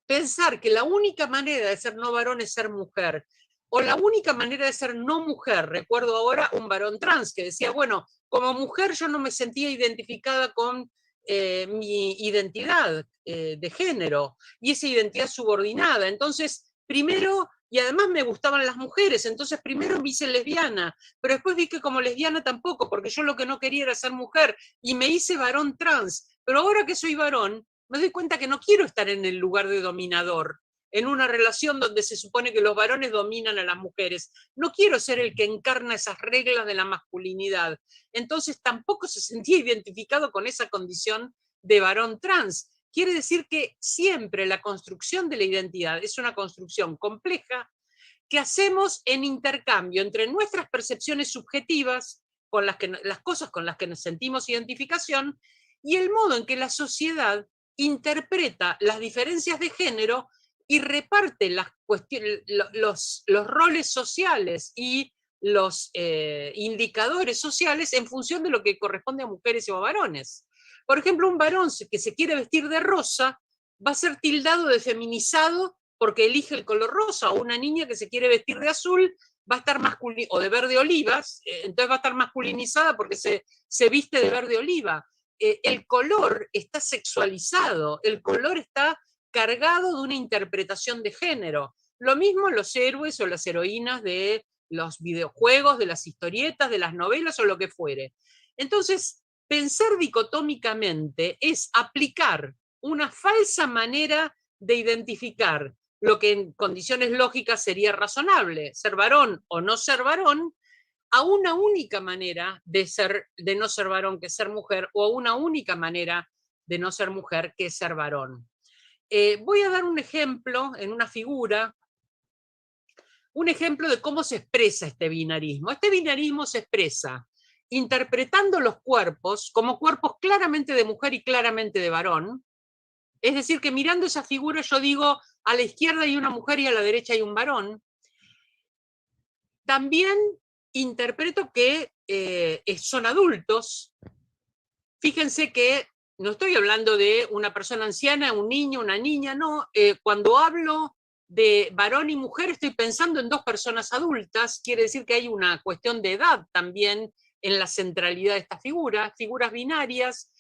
S4: pensar que la única manera de ser no varón es ser mujer, o la única manera de ser no mujer, recuerdo ahora un varón trans que decía, bueno, como mujer yo no me sentía identificada con mi identidad de género, y esa identidad subordinada. Entonces, primero, y además me gustaban las mujeres, entonces primero me hice lesbiana, pero después vi que como lesbiana tampoco, porque yo lo que no quería era ser mujer, y me hice varón trans, pero ahora que soy varón, me doy cuenta que no quiero estar en el lugar de dominador, en una relación donde se supone que los varones dominan a las mujeres. No quiero ser el que encarna esas reglas de la masculinidad. Entonces tampoco se sentía identificado con esa condición de varón trans. Quiere decir que siempre la construcción de la identidad es una construcción compleja que hacemos en intercambio entre nuestras percepciones subjetivas, con las cosas con las que nos sentimos identificación, y el modo en que la sociedad interpreta las diferencias de género y reparte los roles sociales y los indicadores sociales en función de lo que corresponde a mujeres o a varones. Por ejemplo, un varón que se quiere vestir de rosa va a ser tildado de feminizado porque elige el color rosa, o una niña que se quiere vestir de azul va a estar masculinizada, o de verde olivas, entonces va a estar masculinizada porque se viste de verde oliva. El color está sexualizado, el color está cargado de una interpretación de género. Lo mismo los héroes o las heroínas de los videojuegos, de las historietas, de las novelas o lo que fuere. Entonces, pensar dicotómicamente es aplicar una falsa manera de identificar lo que en condiciones lógicas sería razonable, ser varón o no ser varón, a una única manera de no ser varón que ser mujer, o a una única manera de no ser mujer que ser varón. Voy a dar un ejemplo en una figura, un ejemplo de cómo se expresa este binarismo. Este binarismo se expresa interpretando los cuerpos como cuerpos claramente de mujer y claramente de varón. Es decir, que mirando esa figura yo digo, a la izquierda hay una mujer y a la derecha hay un varón. También interpreto que son adultos. Fíjense que no estoy hablando de una persona anciana, un niño, una niña, no. Cuando hablo de varón y mujer estoy pensando en dos personas adultas, quiere decir que hay una cuestión de edad también en la centralidad de esta figura, figuras binarias.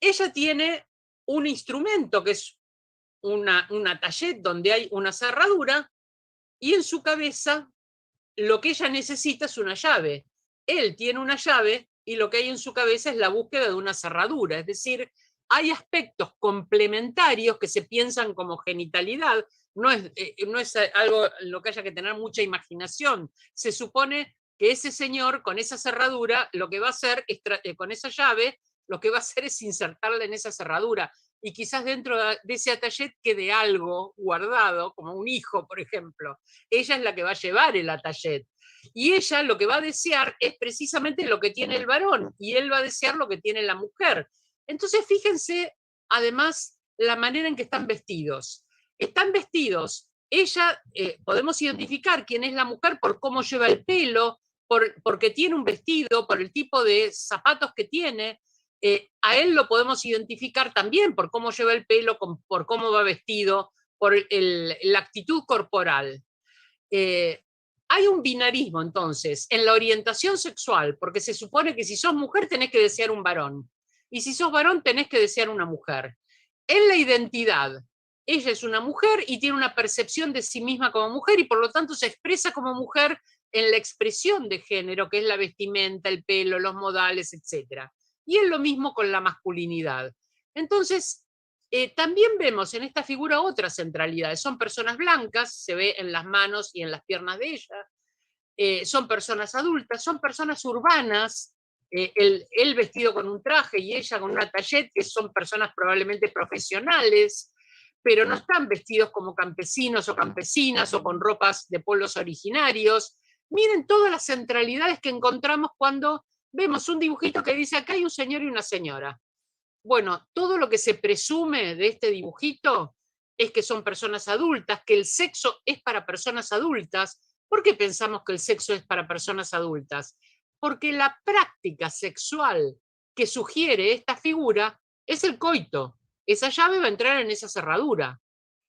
S4: Ella tiene un instrumento que es una tallette donde hay una cerradura, y en su cabeza lo que ella necesita es una llave. Él tiene una llave y lo que hay en su cabeza es la búsqueda de una cerradura. Es decir, hay aspectos complementarios que se piensan como genitalidad. No es algo en lo que haya que tener mucha imaginación. Se supone que ese señor con esa cerradura lo que va a hacer es, con esa llave, lo que va a hacer es insertarla en esa cerradura. Y quizás dentro de ese atayet quede algo guardado, como un hijo, por ejemplo. Ella es la que va a llevar el atayet. Y ella lo que va a desear es precisamente lo que tiene el varón, y él va a desear lo que tiene la mujer. Entonces, fíjense, además, la manera en que están vestidos. Están vestidos, ella, podemos identificar quién es la mujer por cómo lleva el pelo, porque tiene un vestido, por el tipo de zapatos que tiene. A él lo podemos identificar también por cómo lleva el pelo, por cómo va vestido, por la actitud corporal. Hay un binarismo entonces en la orientación sexual, porque se supone que si sos mujer tenés que desear un varón, y si sos varón tenés que desear una mujer. En la identidad, ella es una mujer y tiene una percepción de sí misma como mujer, y por lo tanto se expresa como mujer en la expresión de género, que es la vestimenta, el pelo, los modales, etc. Y es lo mismo con la masculinidad. Entonces, también vemos en esta figura otras centralidades. Son personas blancas, se ve en las manos y en las piernas de ella. Son personas adultas, son personas urbanas, él vestido con un traje y ella con una tallette, que son personas probablemente profesionales, pero no están vestidos como campesinos o campesinas o con ropas de pueblos originarios. Miren todas las centralidades que encontramos cuando vemos un dibujito que dice acá hay un señor y una señora. Bueno, todo lo que se presume de este dibujito es que son personas adultas, que el sexo es para personas adultas. ¿Por qué pensamos que el sexo es para personas adultas? Porque la práctica sexual que sugiere esta figura es el coito. Esa llave va a entrar en esa cerradura.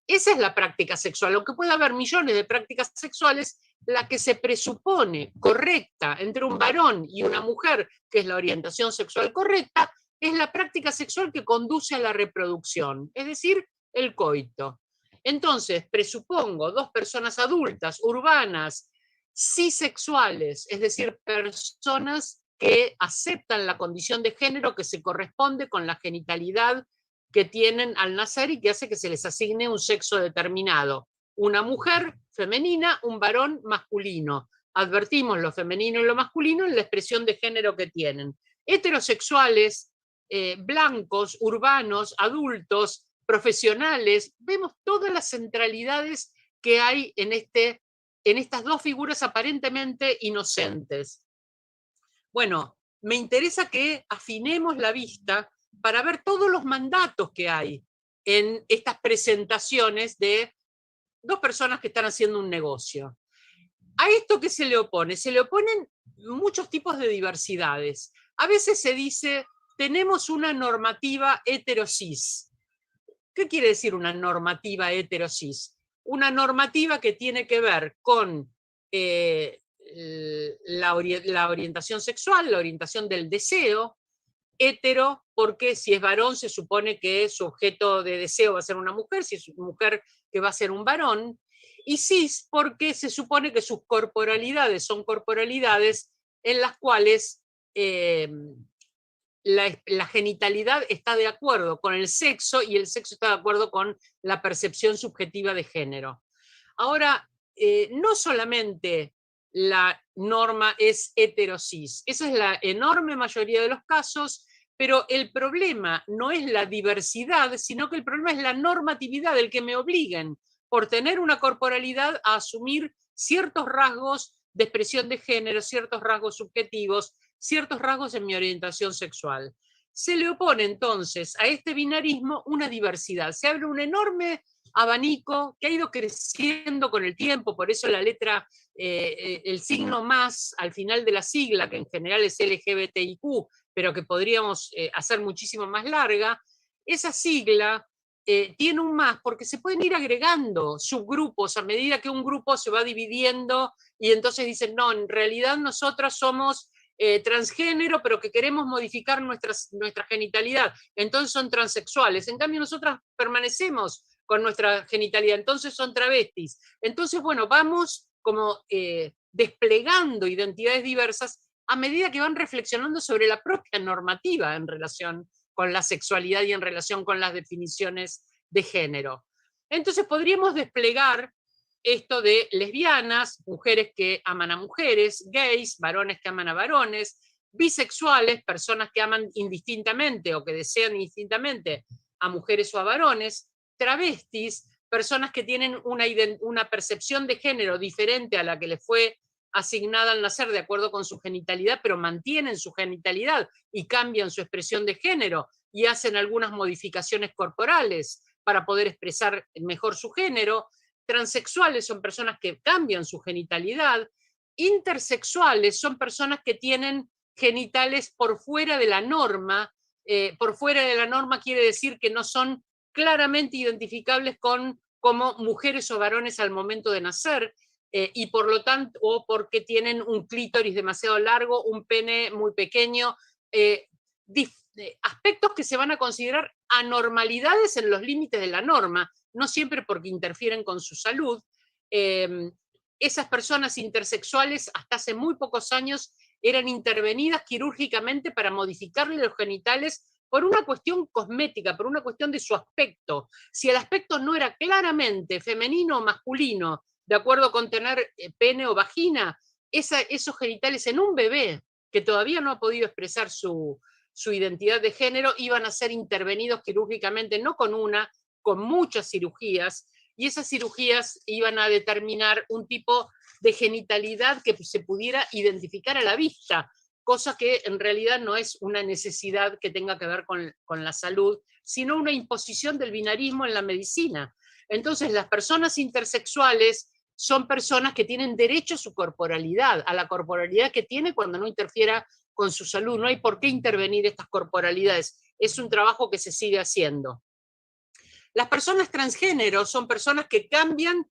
S4: Esa es la práctica sexual. Aunque puede haber millones de prácticas sexuales, la que se presupone correcta entre un varón y una mujer, que es la orientación sexual correcta, es la práctica sexual que conduce a la reproducción, es decir, el coito. Entonces, presupongo dos personas adultas, urbanas, cisexuales, es decir, personas que aceptan la condición de género que se corresponde con la genitalidad que tienen al nacer y que hace que se les asigne un sexo determinado. Una mujer femenina, un varón masculino. Advertimos lo femenino y lo masculino en la expresión de género que tienen. Heterosexuales, blancos, urbanos, adultos, profesionales, vemos todas las centralidades que hay en estas dos figuras aparentemente inocentes. Bueno, me interesa que afinemos la vista para ver todos los mandatos que hay en estas presentaciones de dos personas que están haciendo un negocio. ¿A esto qué se le opone? Se le oponen muchos tipos de diversidades. A veces se dice, tenemos una normativa heterosis. ¿Qué quiere decir una normativa heterosis? Una normativa que tiene que ver con la orientación sexual, la orientación del deseo. Hetero, porque si es varón se supone que su objeto de deseo va a ser una mujer, si es mujer que va a ser un varón, y cis, porque se supone que sus corporalidades son corporalidades en las cuales la genitalidad está de acuerdo con el sexo y el sexo está de acuerdo con la percepción subjetiva de género. Ahora, no solamente la norma es heterosis, esa es la enorme mayoría de los casos, pero el problema no es la diversidad, sino que el problema es la normatividad, el que me obliguen por tener una corporalidad a asumir ciertos rasgos de expresión de género, ciertos rasgos subjetivos, ciertos rasgos en mi orientación sexual. Se le opone entonces a este binarismo una diversidad, se abre un enorme abanico que ha ido creciendo con el tiempo, por eso la letra, el signo más al final de la sigla, que en general es LGBTIQ, pero que podríamos hacer muchísimo más larga, esa sigla tiene un más porque se pueden ir agregando subgrupos a medida que un grupo se va dividiendo y entonces dicen, no, en realidad nosotras somos transgénero, pero que queremos modificar nuestra genitalidad, entonces son transexuales, en cambio nosotras permanecemos con nuestra genitalidad, entonces son travestis. Entonces, bueno, vamos como desplegando identidades diversas a medida que van reflexionando sobre la propia normativa en relación con la sexualidad y en relación con las definiciones de género. Entonces podríamos desplegar esto de lesbianas, mujeres que aman a mujeres, gays, varones que aman a varones, bisexuales, personas que aman indistintamente o que desean indistintamente a mujeres o a varones, travestis, personas que tienen una percepción de género diferente a la que les fue asignada al nacer de acuerdo con su genitalidad, pero mantienen su genitalidad y cambian su expresión de género y hacen algunas modificaciones corporales para poder expresar mejor su género. Transexuales son personas que cambian su genitalidad. Intersexuales son personas que tienen genitales por fuera de la norma por fuera de la norma quiere decir que no son claramente identificables como mujeres o varones al momento de nacer, y por lo tanto, o porque tienen un clítoris demasiado largo, un pene muy pequeño, aspectos que se van a considerar anormalidades en los límites de la norma, no siempre porque interfieren con su salud. Esas personas intersexuales hasta hace muy pocos años eran intervenidas quirúrgicamente para modificarle los genitales por una cuestión cosmética, por una cuestión de su aspecto. Si el aspecto no era claramente femenino o masculino, de acuerdo con tener pene o vagina, esos genitales en un bebé que todavía no ha podido expresar su identidad de género, iban a ser intervenidos quirúrgicamente, no con una, con muchas cirugías, y esas cirugías iban a determinar un tipo de genitalidad que se pudiera identificar a la vista, cosa que en realidad no es una necesidad que tenga que ver con la salud, sino una imposición del binarismo en la medicina. Entonces, las personas intersexuales son personas que tienen derecho a su corporalidad, a la corporalidad que tiene cuando no interfiera con su salud. No hay por qué intervenir estas corporalidades. Es un trabajo que se sigue haciendo. Las personas transgénero son personas que cambian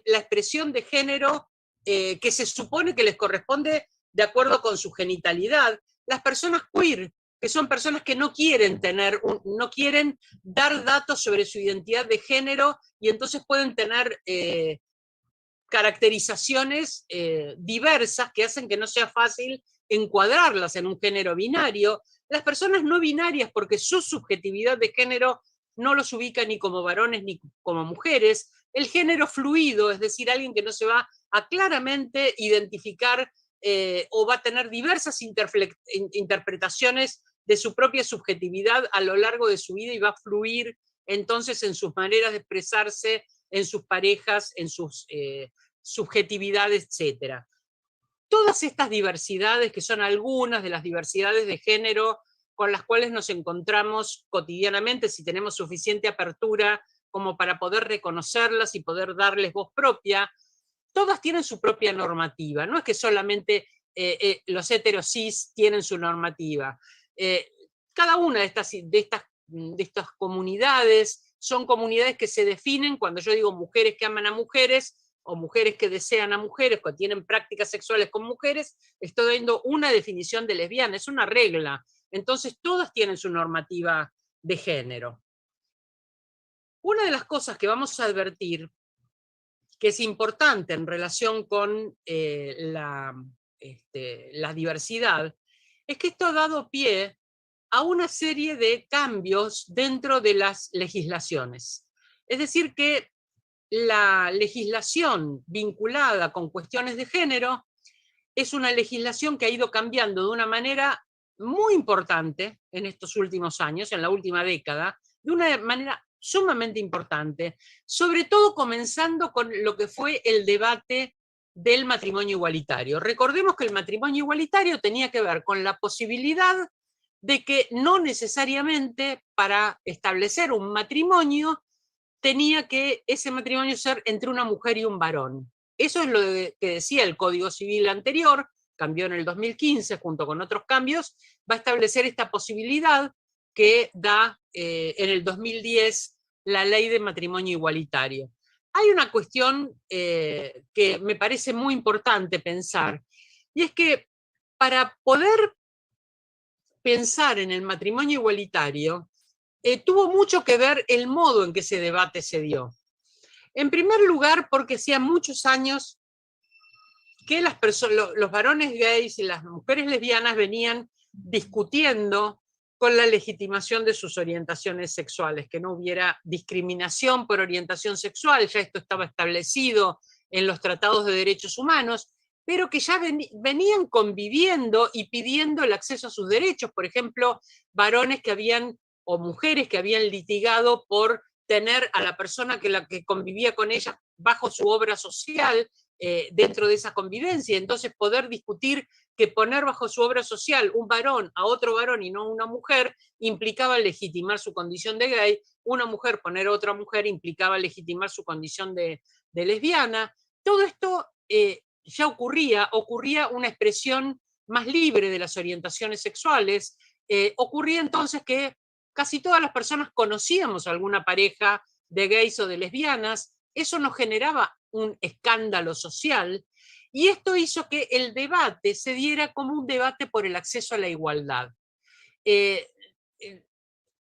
S4: la expresión de género que se supone que les corresponde de acuerdo con su genitalidad. Las personas queer, que son personas que no quieren no quieren dar datos sobre su identidad de género, y entonces pueden tener caracterizaciones diversas que hacen que no sea fácil encuadrarlas en un género binario. Las personas no binarias, porque su subjetividad de género no los ubica ni como varones ni como mujeres. El género fluido, es decir, alguien que no se va a claramente identificar o va a tener diversas interpretaciones de su propia subjetividad a lo largo de su vida, y va a fluir entonces en sus maneras de expresarse, en sus parejas, en sus subjetividades, etc. Todas estas diversidades, que son algunas de las diversidades de género con las cuales nos encontramos cotidianamente, si tenemos suficiente apertura como para poder reconocerlas y poder darles voz propia, todas tienen su propia normativa. No es que solamente los heterosis tienen su normativa. Cada una de estas comunidades son comunidades que se definen, cuando yo digo mujeres que aman a mujeres, o mujeres que desean a mujeres, que tienen prácticas sexuales con mujeres, estoy dando una definición de lesbiana, es una regla. Entonces todas tienen su normativa de género. Una de las cosas que vamos a advertir, que es importante en relación con la diversidad, es que esto ha dado pie a una serie de cambios dentro de las legislaciones. Es decir, que la legislación vinculada con cuestiones de género es una legislación que ha ido cambiando de una manera muy importante en estos últimos años, en la última década, de una manera sumamente importante, sobre todo comenzando con lo que fue el debate del matrimonio igualitario. Recordemos que el matrimonio igualitario tenía que ver con la posibilidad de que no necesariamente para establecer un matrimonio tenía que ese matrimonio ser entre una mujer y un varón. Eso es lo que decía el Código Civil anterior, cambió en el 2015 junto con otros cambios, va a establecer esta posibilidad que da en el 2010 la ley de matrimonio igualitario. Hay una cuestión que me parece muy importante pensar, y es que para poder pensar en el matrimonio igualitario, tuvo mucho que ver el modo en que ese debate se dio. En primer lugar, porque hacía muchos años que los varones gays y las mujeres lesbianas venían discutiendo con la legitimación de sus orientaciones sexuales, que no hubiera discriminación por orientación sexual, ya esto estaba establecido en los tratados de derechos humanos, pero que ya venían conviviendo y pidiendo el acceso a sus derechos. Por ejemplo, varones que habían, o mujeres que habían litigado por tener a la persona que convivía con ellas bajo su obra social dentro de esa convivencia. Entonces poder discutir que poner bajo su obra social un varón a otro varón y no una mujer implicaba legitimar su condición de gay, una mujer poner a otra mujer implicaba legitimar su condición de lesbiana. Todo esto ya ocurría una expresión más libre de las orientaciones sexuales, ocurría entonces que casi todas las personas conocíamos alguna pareja de gays o de lesbianas, eso nos generaba un escándalo social, y esto hizo que el debate se diera como un debate por el acceso a la igualdad.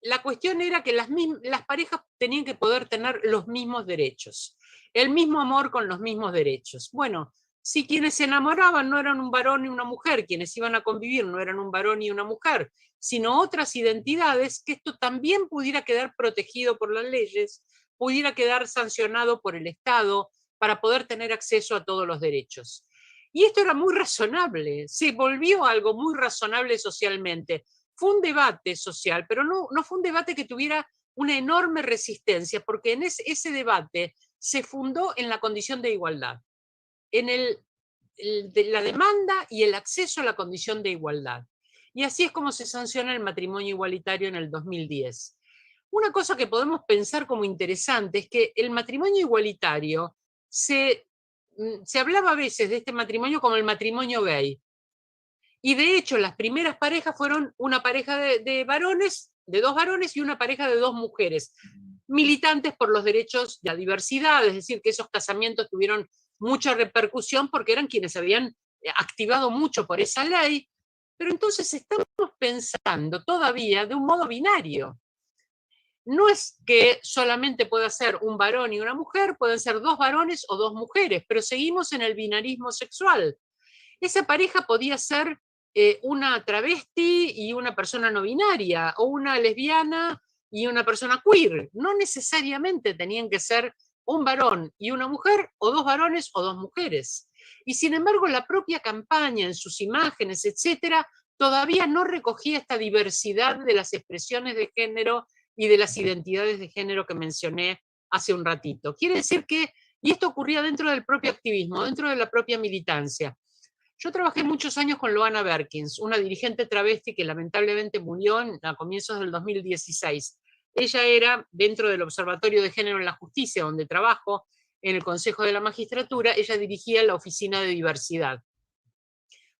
S4: La cuestión era que las parejas tenían que poder tener los mismos derechos, el mismo amor con los mismos derechos. Bueno, si quienes se enamoraban no eran un varón y una mujer, quienes iban a convivir no eran un varón y una mujer, sino otras identidades, que esto también pudiera quedar protegido por las leyes, pudiera quedar sancionado por el Estado para poder tener acceso a todos los derechos. Y esto era muy razonable, se volvió algo muy razonable socialmente. Fue un debate social, pero no fue un debate que tuviera una enorme resistencia, porque en ese debate se fundó en la condición de igualdad, en la demanda y el acceso a la condición de igualdad. Y así es como se sanciona el matrimonio igualitario en el 2010. Una cosa que podemos pensar como interesante es que el matrimonio igualitario se hablaba a veces de este matrimonio como el matrimonio gay. Y de hecho, las primeras parejas fueron una pareja de varones, de 2 varones, y una pareja de 2 mujeres, militantes por los derechos de la diversidad, es decir, que esos casamientos tuvieron mucha repercusión porque eran quienes habían activado mucho por esa ley, pero entonces estamos pensando todavía de un modo binario. No es que solamente pueda ser un varón y una mujer, pueden ser 2 varones o 2 mujeres, pero seguimos en el binarismo sexual. Esa pareja podía ser una travesti y una persona no binaria, o una lesbiana y una persona queer. No necesariamente tenían que ser un varón y una mujer, o 2 varones o 2 mujeres. Y sin embargo, la propia campaña, en sus imágenes, etcétera, todavía no recogía esta diversidad de las expresiones de género y de las identidades de género que mencioné hace un ratito. Quiere decir que, y esto ocurría dentro del propio activismo, dentro de la propia militancia. Yo trabajé muchos años con Loana Berkins, una dirigente travesti que lamentablemente murió a comienzos del 2016. Ella era, dentro del Observatorio de Género en la Justicia, donde trabajo, en el Consejo de la Magistratura, ella dirigía la Oficina de Diversidad,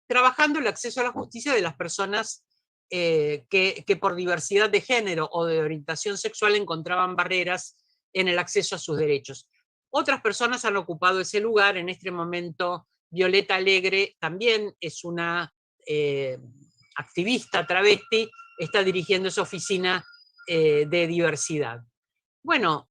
S4: trabajando el acceso a la justicia de las personas que por diversidad de género o de orientación sexual encontraban barreras en el acceso a sus derechos. Otras personas han ocupado ese lugar. En este momento, Violeta Alegre también es una activista travesti, está dirigiendo esa oficina de diversidad. Bueno,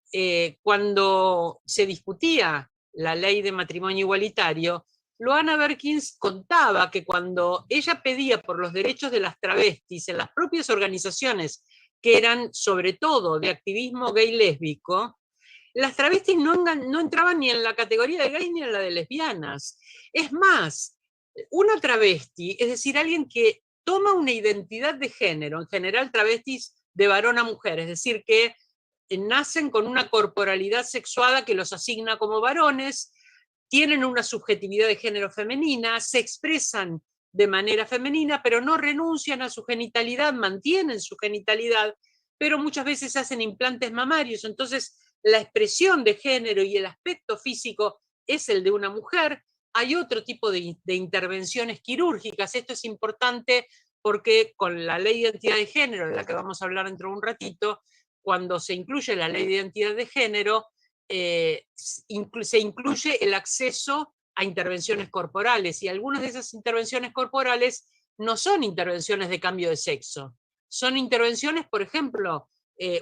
S4: cuando se discutía la ley de matrimonio igualitario, Loana Berkins contaba que cuando ella pedía por los derechos de las travestis en las propias organizaciones que eran sobre todo de activismo gay lésbico, las travestis no entraban ni en la categoría de gays ni en la de lesbianas. Es más, una travesti, es decir, alguien que toma una identidad de género, en general travestis de varón a mujer, es decir, que nacen con una corporalidad sexuada que los asigna como varones, tienen una subjetividad de género femenina, se expresan de manera femenina, pero no renuncian a su genitalidad, mantienen su genitalidad, pero muchas veces hacen implantes mamarios. Entonces, la expresión de género y el aspecto físico es el de una mujer. Hay otro tipo de intervenciones quirúrgicas. Esto es importante porque con la ley de identidad de género, de la que vamos a hablar dentro de un ratito, cuando se incluye la ley de identidad de género, se incluye el acceso a intervenciones corporales, y algunas de esas intervenciones corporales no son intervenciones de cambio de sexo, son intervenciones, por ejemplo,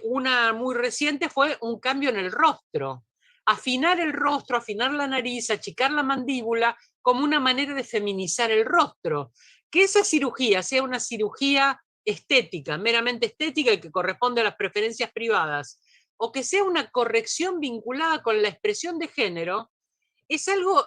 S4: una muy reciente fue un cambio en el rostro, afinar el rostro, afinar la nariz, achicar la mandíbula, como una manera de feminizar el rostro. Que esa cirugía sea una cirugía estética, meramente estética, y que corresponde a las preferencias privadas, o que sea una corrección vinculada con la expresión de género, es algo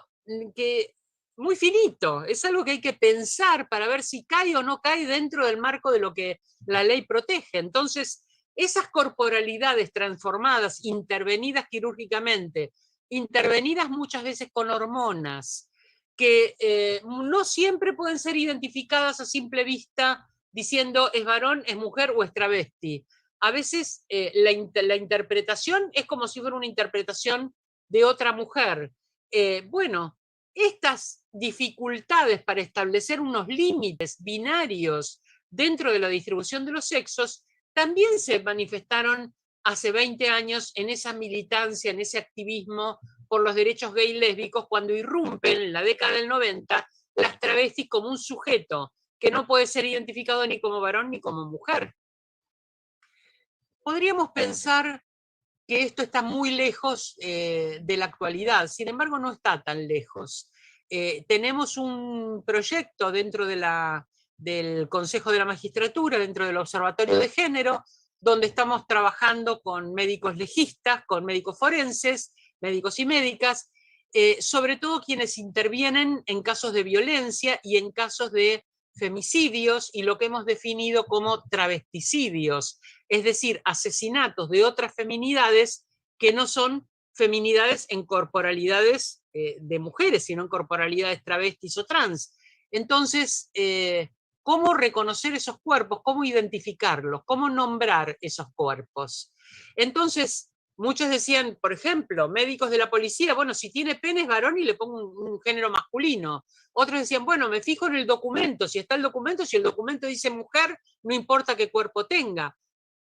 S4: que muy finito, es algo que hay que pensar para ver si cae o no cae dentro del marco de lo que la ley protege. Entonces, esas corporalidades transformadas, intervenidas quirúrgicamente, intervenidas muchas veces con hormonas, que no siempre pueden ser identificadas a simple vista diciendo es varón, es mujer o es travesti. A veces la interpretación es como si fuera una interpretación de otra mujer. Bueno, estas dificultades para establecer unos límites binarios dentro de la distribución de los sexos, también se manifestaron hace 20 años en esa militancia, en ese activismo por los derechos gay y lésbicos, cuando irrumpen en la década del 90 las travestis como un sujeto que no puede ser identificado ni como varón ni como mujer. Podríamos pensar que esto está muy lejos de la actualidad, sin embargo no está tan lejos. Tenemos un proyecto dentro del Consejo de la Magistratura, dentro del Observatorio de Género, donde estamos trabajando con médicos legistas, con médicos forenses, médicos y médicas, sobre todo quienes intervienen en casos de violencia y en casos de femicidios y lo que hemos definido como travesticidios, es decir, asesinatos de otras feminidades que no son feminidades en corporalidades de mujeres, sino en corporalidades travestis o trans. Entonces, ¿cómo reconocer esos cuerpos? ¿Cómo identificarlos? ¿Cómo nombrar esos cuerpos? Entonces, muchos decían, por ejemplo, médicos de la policía, bueno, si tiene pene es varón y le pongo un género masculino. Otros decían, bueno, me fijo en el documento, si está el documento, si el documento dice mujer, no importa qué cuerpo tenga.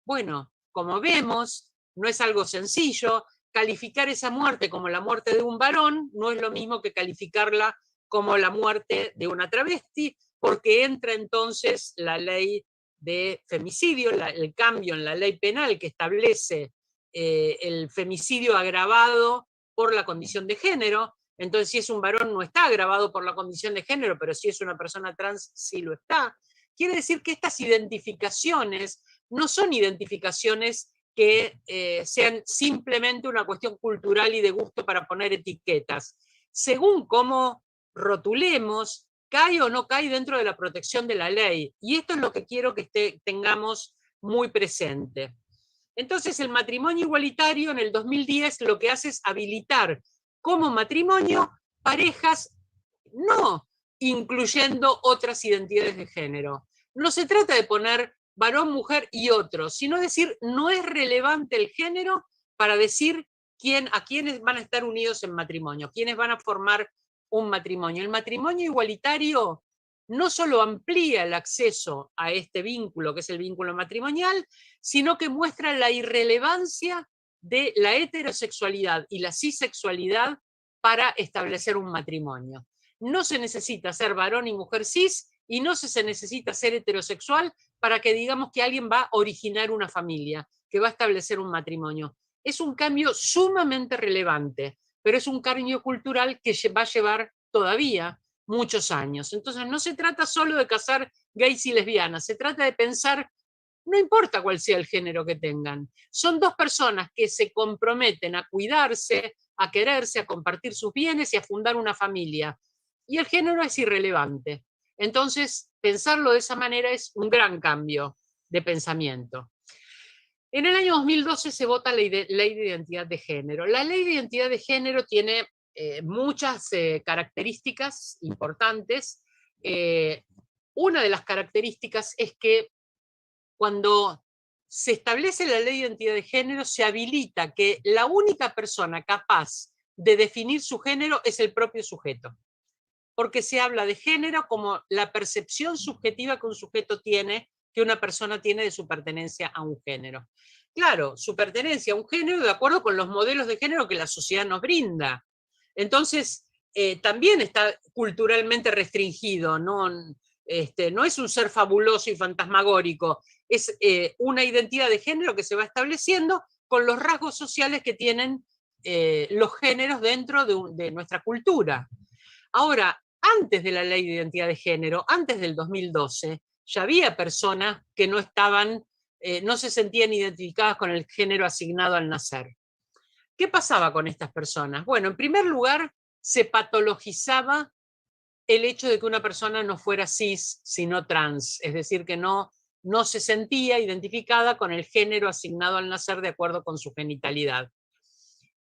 S4: Bueno, como vemos, no es algo sencillo. Calificar esa muerte como la muerte de un varón no es lo mismo que calificarla como la muerte de una travesti, porque entra entonces la ley de femicidio, el cambio en la ley penal que establece el femicidio agravado por la condición de género. Entonces, si es un varón no está agravado por la condición de género, pero si es una persona trans sí lo está. Quiere decir que estas identificaciones no son identificaciones que sean simplemente una cuestión cultural y de gusto para poner etiquetas. Según cómo rotulemos, cae o no cae dentro de la protección de la ley. Y esto es lo que quiero que tengamos muy presente. Entonces, el matrimonio igualitario en el 2010 lo que hace es habilitar como matrimonio parejas no incluyendo otras identidades de género. No se trata de poner varón, mujer y otro, sino decir, no es relevante el género para decir a quiénes van a estar unidos en matrimonio, quiénes van a formar un matrimonio. El matrimonio igualitario no solo amplía el acceso a este vínculo, que es el vínculo matrimonial, sino que muestra la irrelevancia de la heterosexualidad y la cisexualidad para establecer un matrimonio. No se necesita ser varón y mujer cis, y no se necesita ser heterosexual para que digamos que alguien va a originar una familia, que va a establecer un matrimonio. Es un cambio sumamente relevante, pero es un cambio cultural que va a llevar todavía muchos años. Entonces no se trata solo de casar gays y lesbianas, se trata de pensar, no importa cuál sea el género que tengan, son dos personas que se comprometen a cuidarse, a quererse, a compartir sus bienes y a fundar una familia. Y el género es irrelevante. Entonces, pensarlo de esa manera es un gran cambio de pensamiento. En el año 2012 se vota la Ley de Identidad de Género. La Ley de Identidad de Género tiene muchas características importantes. Una de las características es que cuando se establece la Ley de Identidad de Género, se habilita que la única persona capaz de definir su género es el propio sujeto. Porque se habla de género como la percepción subjetiva que un sujeto tiene, que una persona tiene de su pertenencia a un género. Claro, su pertenencia a un género de acuerdo con los modelos de género que la sociedad nos brinda. Entonces, también está culturalmente restringido, no es un ser fabuloso y fantasmagórico, es una identidad de género que se va estableciendo con los rasgos sociales que tienen los géneros dentro de nuestra cultura. Ahora, antes de la Ley de Identidad de Género, antes del 2012, ya había personas que no se sentían identificadas con el género asignado al nacer. ¿Qué pasaba con estas personas? Bueno, en primer lugar, se patologizaba el hecho de que una persona no fuera cis, sino trans, es decir, que no se sentía identificada con el género asignado al nacer de acuerdo con su genitalidad.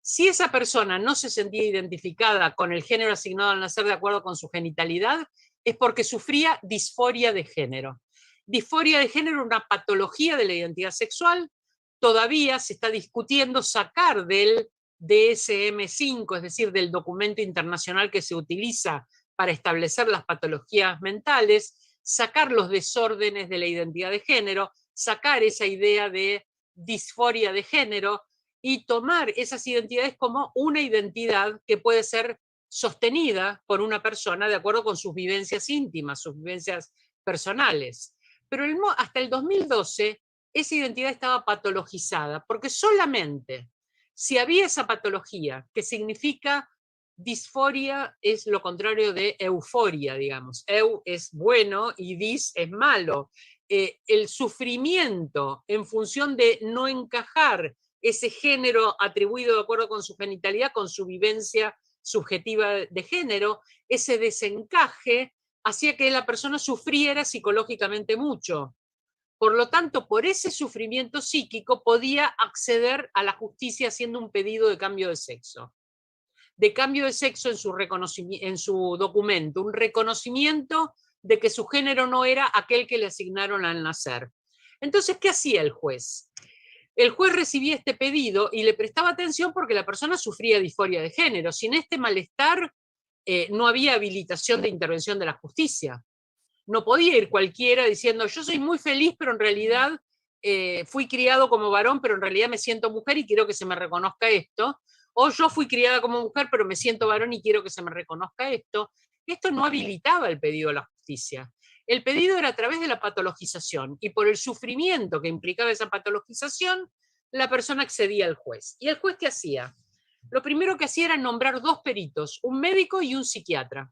S4: Si esa persona no se sentía identificada con el género asignado al nacer de acuerdo con su genitalidad, es porque sufría disforia de género. Disforia de género es una patología de la identidad sexual. Todavía se está discutiendo sacar del DSM-5, es decir, del documento internacional que se utiliza para establecer las patologías mentales, sacar los desórdenes de la identidad de género, sacar esa idea de disforia de género y tomar esas identidades como una identidad que puede ser sostenida por una persona de acuerdo con sus vivencias íntimas, sus vivencias personales. Pero hasta el 2012 esa identidad estaba patologizada, porque solamente si había esa patología, que significa disforia es lo contrario de euforia, digamos. Eu es bueno y dis es malo. El sufrimiento en función de no encajar ese género atribuido de acuerdo con su genitalidad, con su vivencia subjetiva de género, ese desencaje hacía que la persona sufriera psicológicamente mucho. Por lo tanto, por ese sufrimiento psíquico podía acceder a la justicia haciendo un pedido de cambio de sexo. De cambio de sexo en su documento, un reconocimiento de que su género no era aquel que le asignaron al nacer. Entonces, ¿qué hacía el juez? El juez recibía este pedido y le prestaba atención porque la persona sufría disforia de género. Sin este malestar, no había habilitación de intervención de la justicia. No podía ir cualquiera diciendo, yo soy muy feliz, pero en realidad fui criado como varón, pero en realidad me siento mujer y quiero que se me reconozca esto. O yo fui criada como mujer, pero me siento varón y quiero que se me reconozca esto. Esto no habilitaba el pedido de la justicia. El pedido era a través de la patologización, y por el sufrimiento que implicaba esa patologización, la persona accedía al juez. ¿Y el juez qué hacía? Lo primero que hacía era nombrar 2 peritos, un médico y un psiquiatra.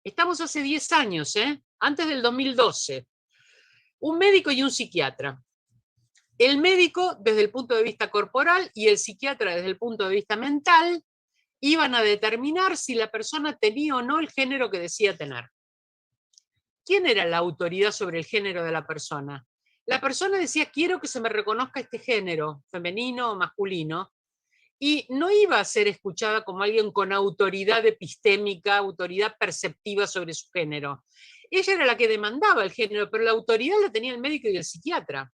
S4: Estamos hace 10 años, antes del 2012. Un médico y un psiquiatra. El médico desde el punto de vista corporal y el psiquiatra desde el punto de vista mental iban a determinar si la persona tenía o no el género que decía tener. ¿Quién era la autoridad sobre el género de la persona? La persona decía, quiero que se me reconozca este género, femenino o masculino, y no iba a ser escuchada como alguien con autoridad epistémica, autoridad perceptiva sobre su género. Ella era la que demandaba el género, pero la autoridad la tenía el médico y el psiquiatra.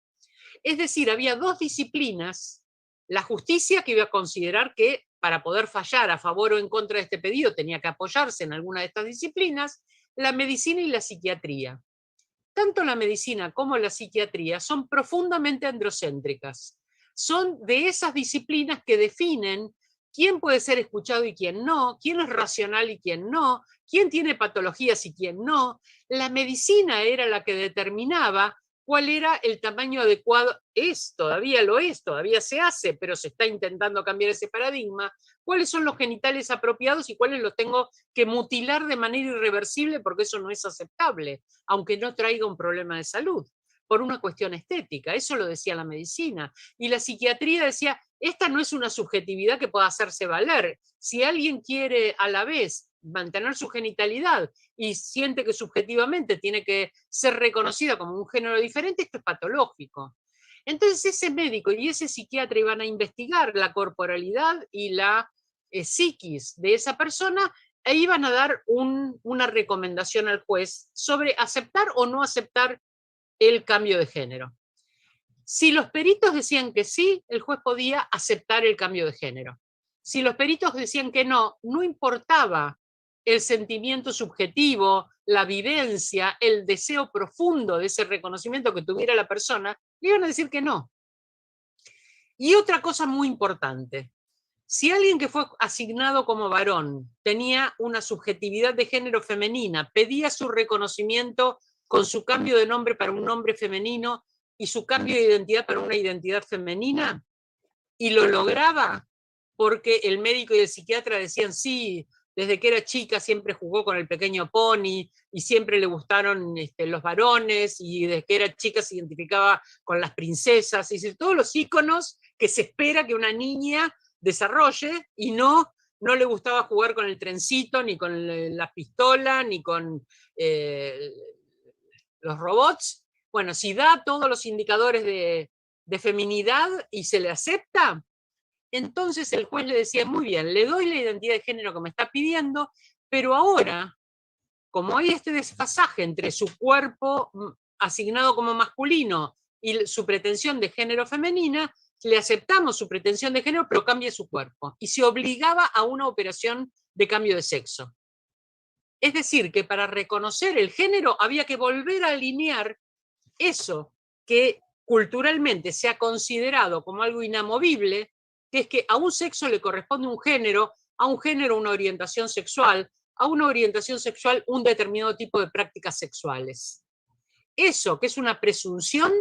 S4: Es decir, había 2 disciplinas, la justicia, que iba a considerar que para poder fallar a favor o en contra de este pedido tenía que apoyarse en alguna de estas disciplinas, la medicina y la psiquiatría. Tanto la medicina como la psiquiatría son profundamente androcéntricas. Son de esas disciplinas que definen quién puede ser escuchado y quién no, quién es racional y quién no, quién tiene patologías y quién no. La medicina era la que determinaba cuál era el tamaño adecuado, todavía lo es, todavía se hace, pero se está intentando cambiar ese paradigma, cuáles son los genitales apropiados y cuáles los tengo que mutilar de manera irreversible porque eso no es aceptable, aunque no traiga un problema de salud, por una cuestión estética. Eso lo decía la medicina. Y la psiquiatría decía, esta no es una subjetividad que pueda hacerse valer. Si alguien quiere a la vez mantener su genitalidad y siente que subjetivamente tiene que ser reconocida como un género diferente, esto es patológico. Entonces ese médico y ese psiquiatra iban a investigar la corporalidad y la psiquis de esa persona e iban a dar una recomendación al juez sobre aceptar o no aceptar el cambio de género. Si los peritos decían que sí, el juez podía aceptar el cambio de género. Si los peritos decían que no, no importaba el sentimiento subjetivo, la vivencia, el deseo profundo de ese reconocimiento que tuviera la persona, le iban a decir que no. Y otra cosa muy importante, si alguien que fue asignado como varón tenía una subjetividad de género femenina, pedía su reconocimiento con su cambio de nombre para un nombre femenino y su cambio de identidad para una identidad femenina, y lo lograba porque el médico y el psiquiatra decían sí, desde que era chica siempre jugó con el pequeño pony y siempre le gustaron los varones, y desde que era chica se identificaba con las princesas, y todos los íconos que se espera que una niña desarrolle, y no le gustaba jugar con el trencito, ni con la pistola, ni con los robots. Bueno, si da todos los indicadores de feminidad y se le acepta, entonces el juez le decía, muy bien, le doy la identidad de género que me está pidiendo, pero ahora, como hay este desfasaje entre su cuerpo asignado como masculino y su pretensión de género femenina, le aceptamos su pretensión de género, pero cambia su cuerpo. Y se obligaba a una operación de cambio de sexo. Es decir, que para reconocer el género había que volver a alinear eso que culturalmente se ha considerado como algo inamovible, que es que a un sexo le corresponde un género, a un género una orientación sexual, a una orientación sexual un determinado tipo de prácticas sexuales. Eso, que es una presunción,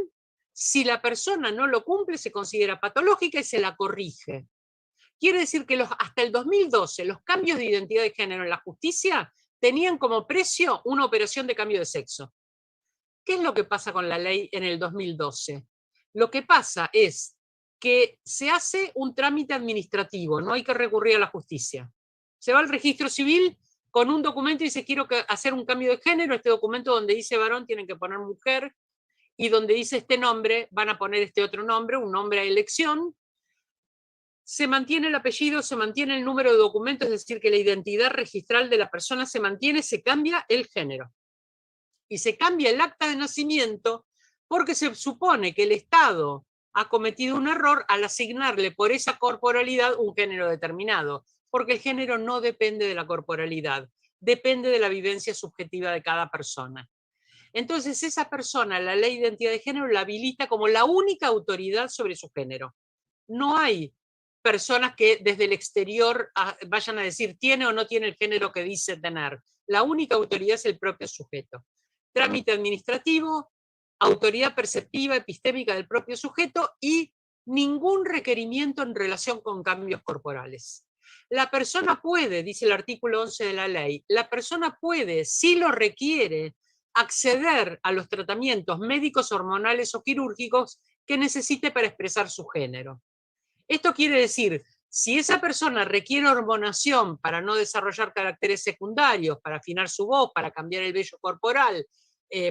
S4: si la persona no lo cumple, se considera patológica y se la corrige. Quiere decir que hasta el 2012 los cambios de identidad de género en la justicia tenían como precio una operación de cambio de sexo. ¿Qué es lo que pasa con la ley en el 2012? Lo que pasa es que se hace un trámite administrativo, no hay que recurrir a la justicia. Se va al registro civil con un documento y dice quiero hacer un cambio de género, este documento donde dice varón tienen que poner mujer, y donde dice este nombre van a poner este otro nombre, un nombre a elección. Se mantiene el apellido, se mantiene el número de documento, es decir, que la identidad registral de la persona se mantiene, se cambia el género. Y se cambia el acta de nacimiento porque se supone que el Estado ha cometido un error al asignarle por esa corporalidad un género determinado, porque el género no depende de la corporalidad, depende de la vivencia subjetiva de cada persona. Entonces esa persona, la ley de identidad de género, la habilita como la única autoridad sobre su género. No hay personas que desde el exterior vayan a decir tiene o no tiene el género que dice tener. La única autoridad es el propio sujeto. Trámite administrativo, autoridad perceptiva, epistémica del propio sujeto y ningún requerimiento en relación con cambios corporales. La persona puede, dice el artículo 11 de la ley, la persona puede, si lo requiere, acceder a los tratamientos médicos, hormonales o quirúrgicos que necesite para expresar su género. Esto quiere decir, si esa persona requiere hormonación para no desarrollar caracteres secundarios, para afinar su voz, para cambiar el vello corporal,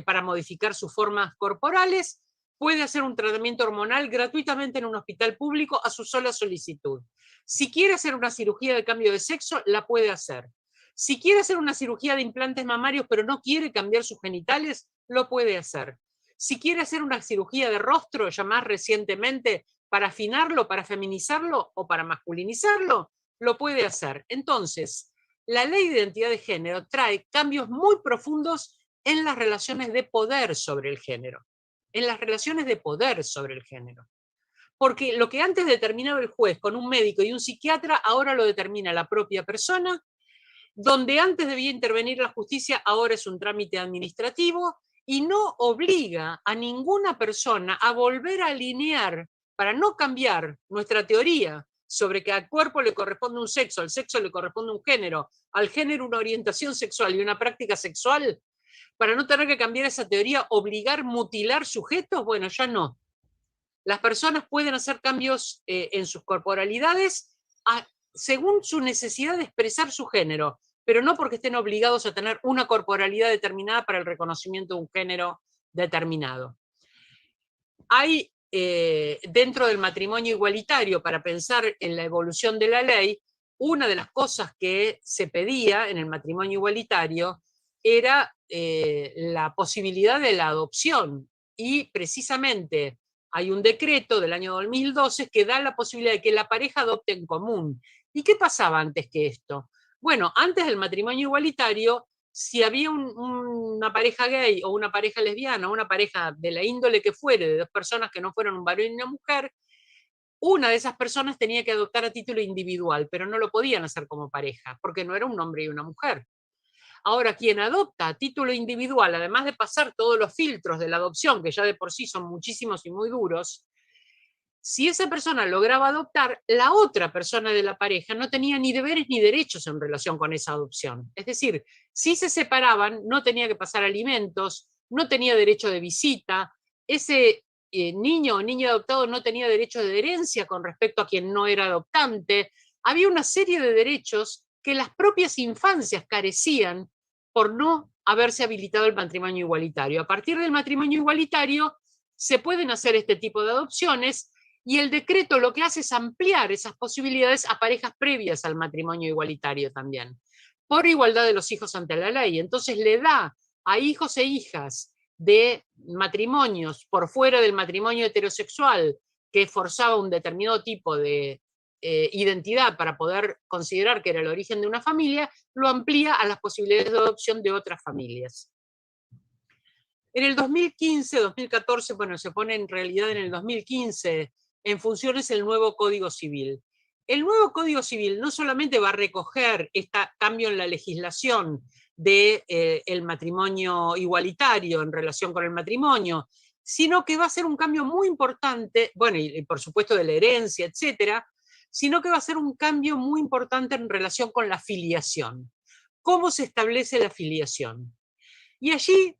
S4: para modificar sus formas corporales, puede hacer un tratamiento hormonal gratuitamente en un hospital público a su sola solicitud. Si quiere hacer una cirugía de cambio de sexo, la puede hacer. Si quiere hacer una cirugía de implantes mamarios pero no quiere cambiar sus genitales, lo puede hacer. Si quiere hacer una cirugía de rostro, ya más recientemente, para afinarlo, para feminizarlo o para masculinizarlo, lo puede hacer. Entonces, la ley de identidad de género trae cambios muy profundos en las relaciones de poder sobre el género. En las relaciones de poder sobre el género. Porque lo que antes determinaba el juez con un médico y un psiquiatra, ahora lo determina la propia persona. Donde antes debía intervenir la justicia, ahora es un trámite administrativo y no obliga a ninguna persona a volver a alinear, para no cambiar nuestra teoría sobre que al cuerpo le corresponde un sexo, al sexo le corresponde un género, al género una orientación sexual y una práctica sexual, para no tener que cambiar esa teoría, obligar, mutilar sujetos, bueno, ya no. Las personas pueden hacer cambios en sus corporalidades según su necesidad de expresar su género, pero no porque estén obligados a tener una corporalidad determinada para el reconocimiento de un género determinado. Hay dentro del matrimonio igualitario, para pensar en la evolución de la ley, una de las cosas que se pedía en el matrimonio igualitario era la posibilidad de la adopción, y precisamente hay un decreto del año 2012 que da la posibilidad de que la pareja adopte en común. ¿Y qué pasaba antes que esto? Bueno, antes del matrimonio igualitario, si había una pareja gay o una pareja lesbiana o una pareja de la índole que fuere, de dos personas que no fueran un varón y una mujer, una de esas personas tenía que adoptar a título individual, pero no lo podían hacer como pareja, porque no era un hombre y una mujer. Ahora, quien adopta a título individual, además de pasar todos los filtros de la adopción, que ya de por sí son muchísimos y muy duros, si esa persona lograba adoptar, la otra persona de la pareja no tenía ni deberes ni derechos en relación con esa adopción. Es decir, si se separaban, no tenía que pasar alimentos, no tenía derecho de visita, ese niño o niña adoptado no tenía derecho de herencia con respecto a quien no era adoptante. Había una serie de derechos que las propias infancias carecían por no haberse habilitado el matrimonio igualitario. A partir del matrimonio igualitario se pueden hacer este tipo de adopciones, y el decreto lo que hace es ampliar esas posibilidades a parejas previas al matrimonio igualitario también, por igualdad de los hijos ante la ley. Entonces le da a hijos e hijas de matrimonios por fuera del matrimonio heterosexual que forzaba un determinado tipo de identidad para poder considerar que era el origen de una familia, lo amplía a las posibilidades de adopción de otras familias. En el 2015, 2014, bueno, se pone en realidad en el 2015 en funciones el nuevo Código Civil. El nuevo Código Civil no solamente va a recoger este cambio en la legislación del matrimonio igualitario en relación con el matrimonio, sino que va a ser un cambio muy importante, bueno, y por supuesto de la herencia, etcétera, sino que va a ser un cambio muy importante en relación con la filiación. ¿Cómo se establece la filiación? Y allí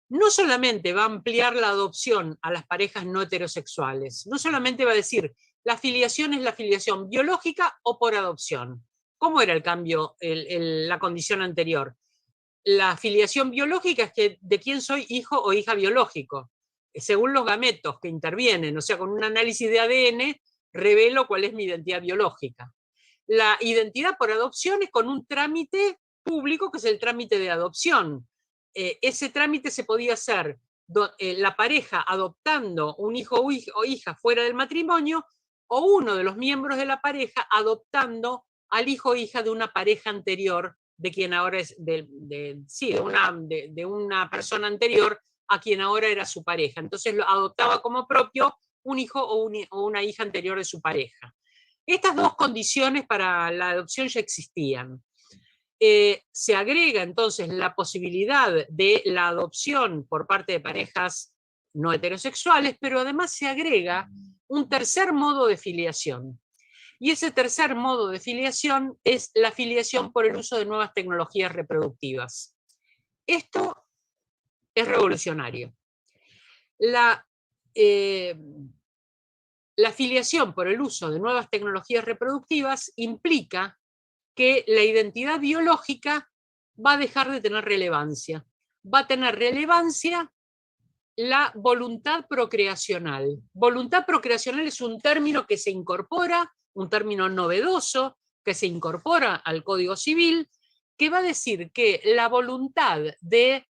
S4: no solamente va a ampliar la adopción a las parejas no heterosexuales, no solamente va a decir la filiación es la filiación biológica o por adopción. ¿Cómo era el cambio, la condición anterior? La filiación biológica es que de quién soy hijo o hija biológico, según los gametos que intervienen, o sea, con un análisis de ADN revelo cuál es mi identidad biológica. La identidad por adopción es con un trámite público que es el trámite de adopción. Ese trámite se podía hacer la pareja adoptando un hijo o hija fuera del matrimonio, o uno de los miembros de la pareja adoptando al hijo o hija de una pareja anterior, de quien ahora es, de una persona anterior a quien ahora era su pareja. Entonces lo adoptaba como propio un hijo o una hija anterior de su pareja. Estas dos condiciones para la adopción ya existían. Se agrega entonces la posibilidad de la adopción por parte de parejas no heterosexuales, pero además se agrega un tercer modo de filiación. Y ese tercer modo de filiación es la filiación por el uso de nuevas tecnologías reproductivas. Esto es revolucionario. La filiación por el uso de nuevas tecnologías reproductivas implica que la identidad biológica va a dejar de tener relevancia. Va a tener relevancia la voluntad procreacional. Voluntad procreacional es un término que se incorpora, un término novedoso, que se incorpora al Código Civil, que va a decir que la voluntad de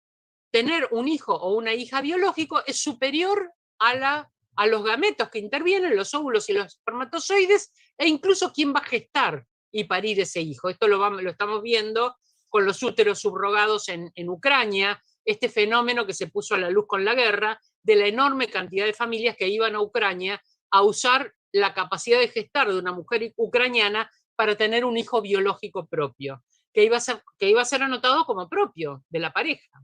S4: tener un hijo o una hija biológico es superior a los gametos que intervienen, los óvulos y los espermatozoides, e incluso quién va a gestar y parir ese hijo. Esto lo estamos viendo con los úteros subrogados en Ucrania, este fenómeno que se puso a la luz con la guerra, de la enorme cantidad de familias que iban a Ucrania a usar la capacidad de gestar de una mujer ucraniana para tener un hijo biológico propio, que iba a ser anotado como propio de la pareja.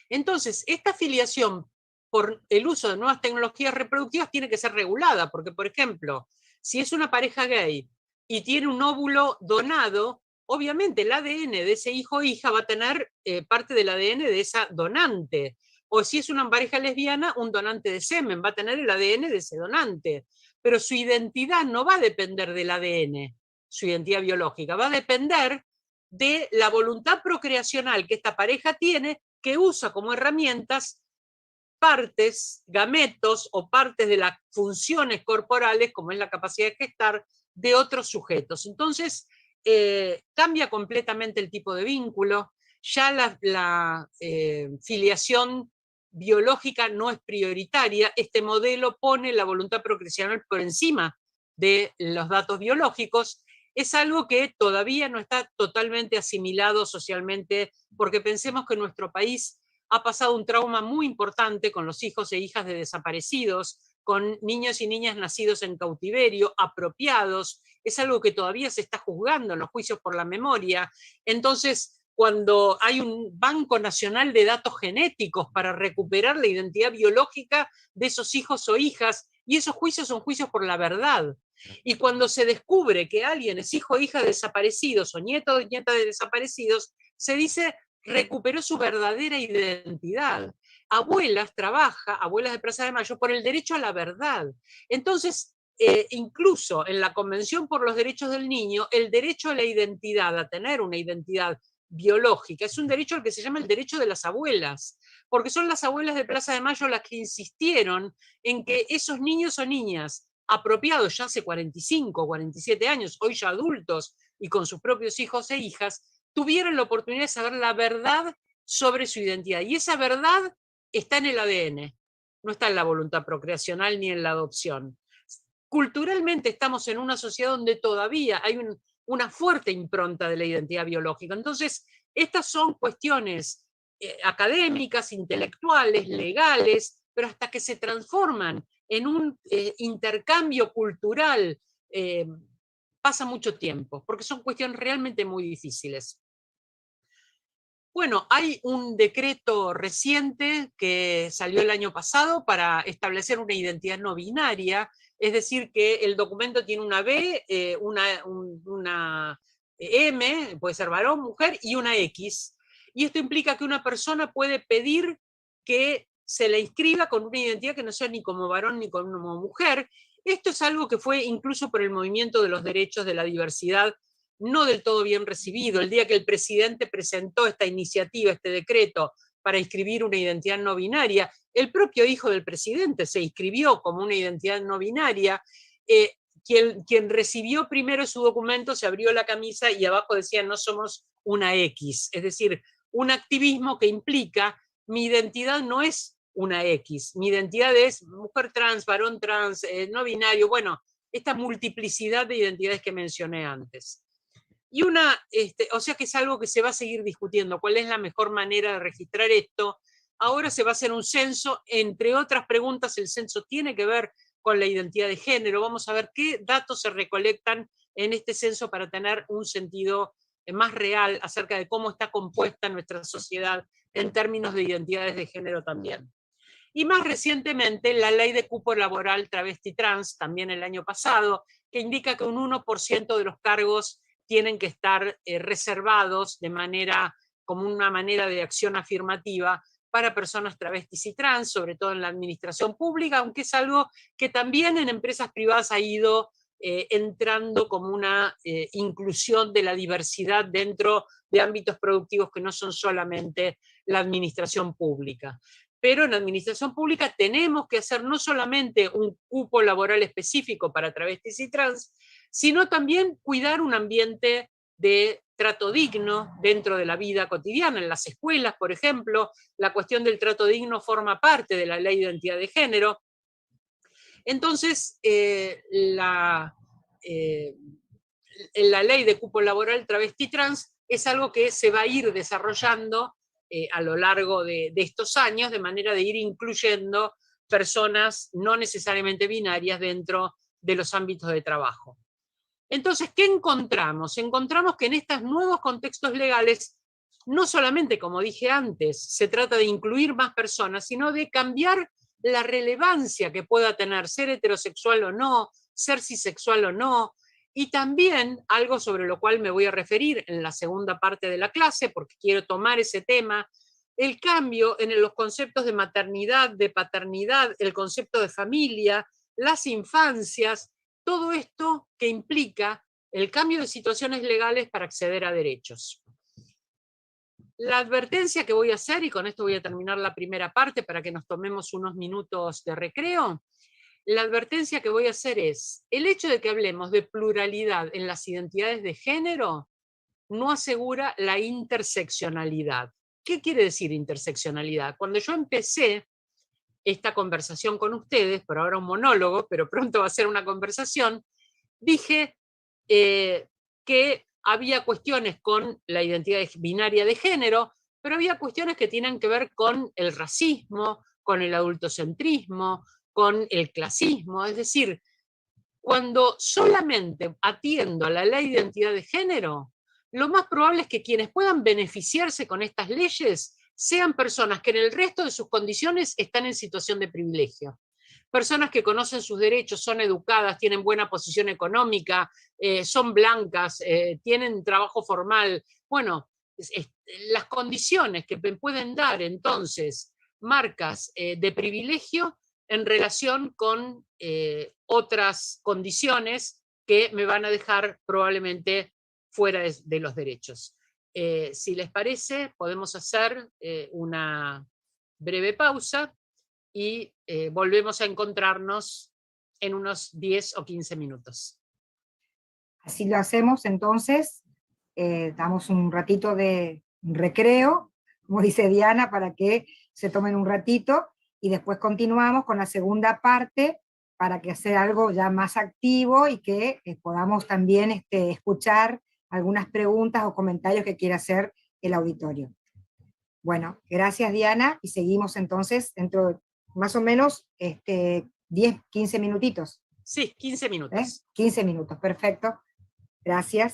S4: Entonces, esta filiación por el uso de nuevas tecnologías reproductivas tiene que ser regulada, porque, por ejemplo, si es una pareja gay y tiene un óvulo donado, obviamente el ADN de ese hijo o hija va a tener parte del ADN de esa donante. O si es una pareja lesbiana, un donante de semen va a tener el ADN de ese donante. Pero su identidad no va a depender del ADN, su identidad biológica, va a depender de la voluntad procreacional que esta pareja tiene, que usa como herramientas partes, gametos o partes de las funciones corporales, como es la capacidad de gestar, de otros sujetos. Entonces, cambia completamente el tipo de vínculo, ya la filiación biológica no es prioritaria, este modelo pone la voluntad procreacional por encima de los datos biológicos. Es algo que todavía no está totalmente asimilado socialmente, porque pensemos que en nuestro país ha pasado un trauma muy importante con los hijos e hijas de desaparecidos, con niños y niñas nacidos en cautiverio, apropiados. Es algo que todavía se está juzgando en los juicios por la memoria. Entonces, cuando hay un Banco Nacional de Datos Genéticos para recuperar la identidad biológica de esos hijos o hijas, y esos juicios son juicios por la verdad. Y cuando se descubre que alguien es hijo o hija de desaparecidos o nieto o nieta de desaparecidos, se dice recuperó su verdadera identidad. Abuelas de Plaza de Mayo, por el derecho a la verdad. Entonces, incluso en la Convención por los Derechos del Niño, el derecho a la identidad, a tener una identidad biológica, es un derecho al que se llama el derecho de las abuelas, porque son las abuelas de Plaza de Mayo las que insistieron en que esos niños o niñas apropiados ya hace 45, 47 años, hoy ya adultos y con sus propios hijos e hijas, tuvieron la oportunidad de saber la verdad sobre su identidad. Y esa verdad está en el ADN, no está en la voluntad procreacional ni en la adopción. culturalmente estamos en una sociedad donde todavía hay una fuerte impronta de la identidad biológica. Entonces, estas son cuestiones académicas, intelectuales, legales, pero hasta que se transforman en un intercambio cultural, pasa mucho tiempo, porque son cuestiones realmente muy difíciles. Bueno, hay un decreto reciente que salió el año pasado para establecer una identidad no binaria, es decir, que el documento tiene una B, una M, puede ser varón, mujer, y una X. Y esto implica que una persona puede pedir que se la inscriba con una identidad que no sea ni como varón ni como mujer. Esto es algo que fue incluso por el movimiento de los derechos de la diversidad no del todo bien recibido. El día que el presidente presentó esta iniciativa, este decreto, para inscribir una identidad no binaria, el propio hijo del presidente se inscribió como una identidad no binaria. Quien recibió primero su documento se abrió la camisa y abajo decía no somos una X, es decir, un activismo que implica mi identidad no es una X, mi identidad es mujer trans, varón trans, no binario, bueno, esta multiplicidad de identidades que mencioné antes. Y o sea que es algo que se va a seguir discutiendo, cuál es la mejor manera de registrar esto. Ahora se va a hacer un censo, entre otras preguntas, el censo tiene que ver con la identidad de género. Vamos a ver qué datos se recolectan en este censo para tener un sentido más real acerca de cómo está compuesta nuestra sociedad en términos de identidades de género también. Y más recientemente, la ley de cupo laboral travesti trans, también el año pasado, que indica que un 1% de los cargos tienen que estar reservados como una manera de acción afirmativa para personas travestis y trans, sobre todo en la administración pública, aunque es algo que también en empresas privadas ha ido entrando como una inclusión de la diversidad dentro de ámbitos productivos que no son solamente la administración pública. Pero en la administración pública tenemos que hacer no solamente un cupo laboral específico para travestis y trans, sino también cuidar un ambiente de trato digno dentro de la vida cotidiana. En las escuelas, por ejemplo, la cuestión del trato digno forma parte de la ley de identidad de género. Entonces, la ley de cupo laboral travesti trans es algo que se va a ir desarrollando a lo largo de estos años, de manera de ir incluyendo personas no necesariamente binarias dentro de los ámbitos de trabajo. Entonces, ¿qué encontramos? Encontramos que en estos nuevos contextos legales, no solamente, como dije antes, se trata de incluir más personas, sino de cambiar la relevancia que pueda tener ser heterosexual o no, ser cisexual o no, y también algo sobre lo cual me voy a referir en la segunda parte de la clase, porque quiero tomar ese tema, el cambio en los conceptos de maternidad, de paternidad, el concepto de familia, las infancias, todo esto que implica el cambio de situaciones legales para acceder a derechos. La advertencia que voy a hacer, y con esto voy a terminar la primera parte para que nos tomemos unos minutos de recreo, la advertencia que voy a hacer es, el hecho de que hablemos de pluralidad en las identidades de género no asegura la interseccionalidad. ¿Qué quiere decir interseccionalidad? Cuando yo empecé esta conversación con ustedes, por ahora un monólogo, pero pronto va a ser una conversación, dije que había cuestiones con la identidad binaria de género, pero había cuestiones que tienen que ver con el racismo, con el adultocentrismo, con el clasismo, es decir, cuando solamente atiendo a la ley de identidad de género, lo más probable es que quienes puedan beneficiarse con estas leyes sean personas que en el resto de sus condiciones están en situación de privilegio. Personas que conocen sus derechos, son educadas, tienen buena posición económica, son blancas, tienen trabajo formal. Bueno, las condiciones que me pueden dar entonces marcas de privilegio en relación con otras condiciones que me van a dejar probablemente fuera de los derechos. Si les parece, podemos hacer una breve pausa y volvemos a encontrarnos en unos 10 o 15 minutos.
S1: Así lo hacemos entonces, damos un ratito de recreo, como dice Diana, para que se tomen un ratito, y después continuamos con la segunda parte para que sea algo ya más activo y que podamos también escuchar algunas preguntas o comentarios que quiera hacer el auditorio. Bueno, gracias Diana, y seguimos entonces dentro de más o menos 10, 15 minutitos.
S4: Sí, 15 minutos.
S1: 15 minutos, perfecto. Gracias.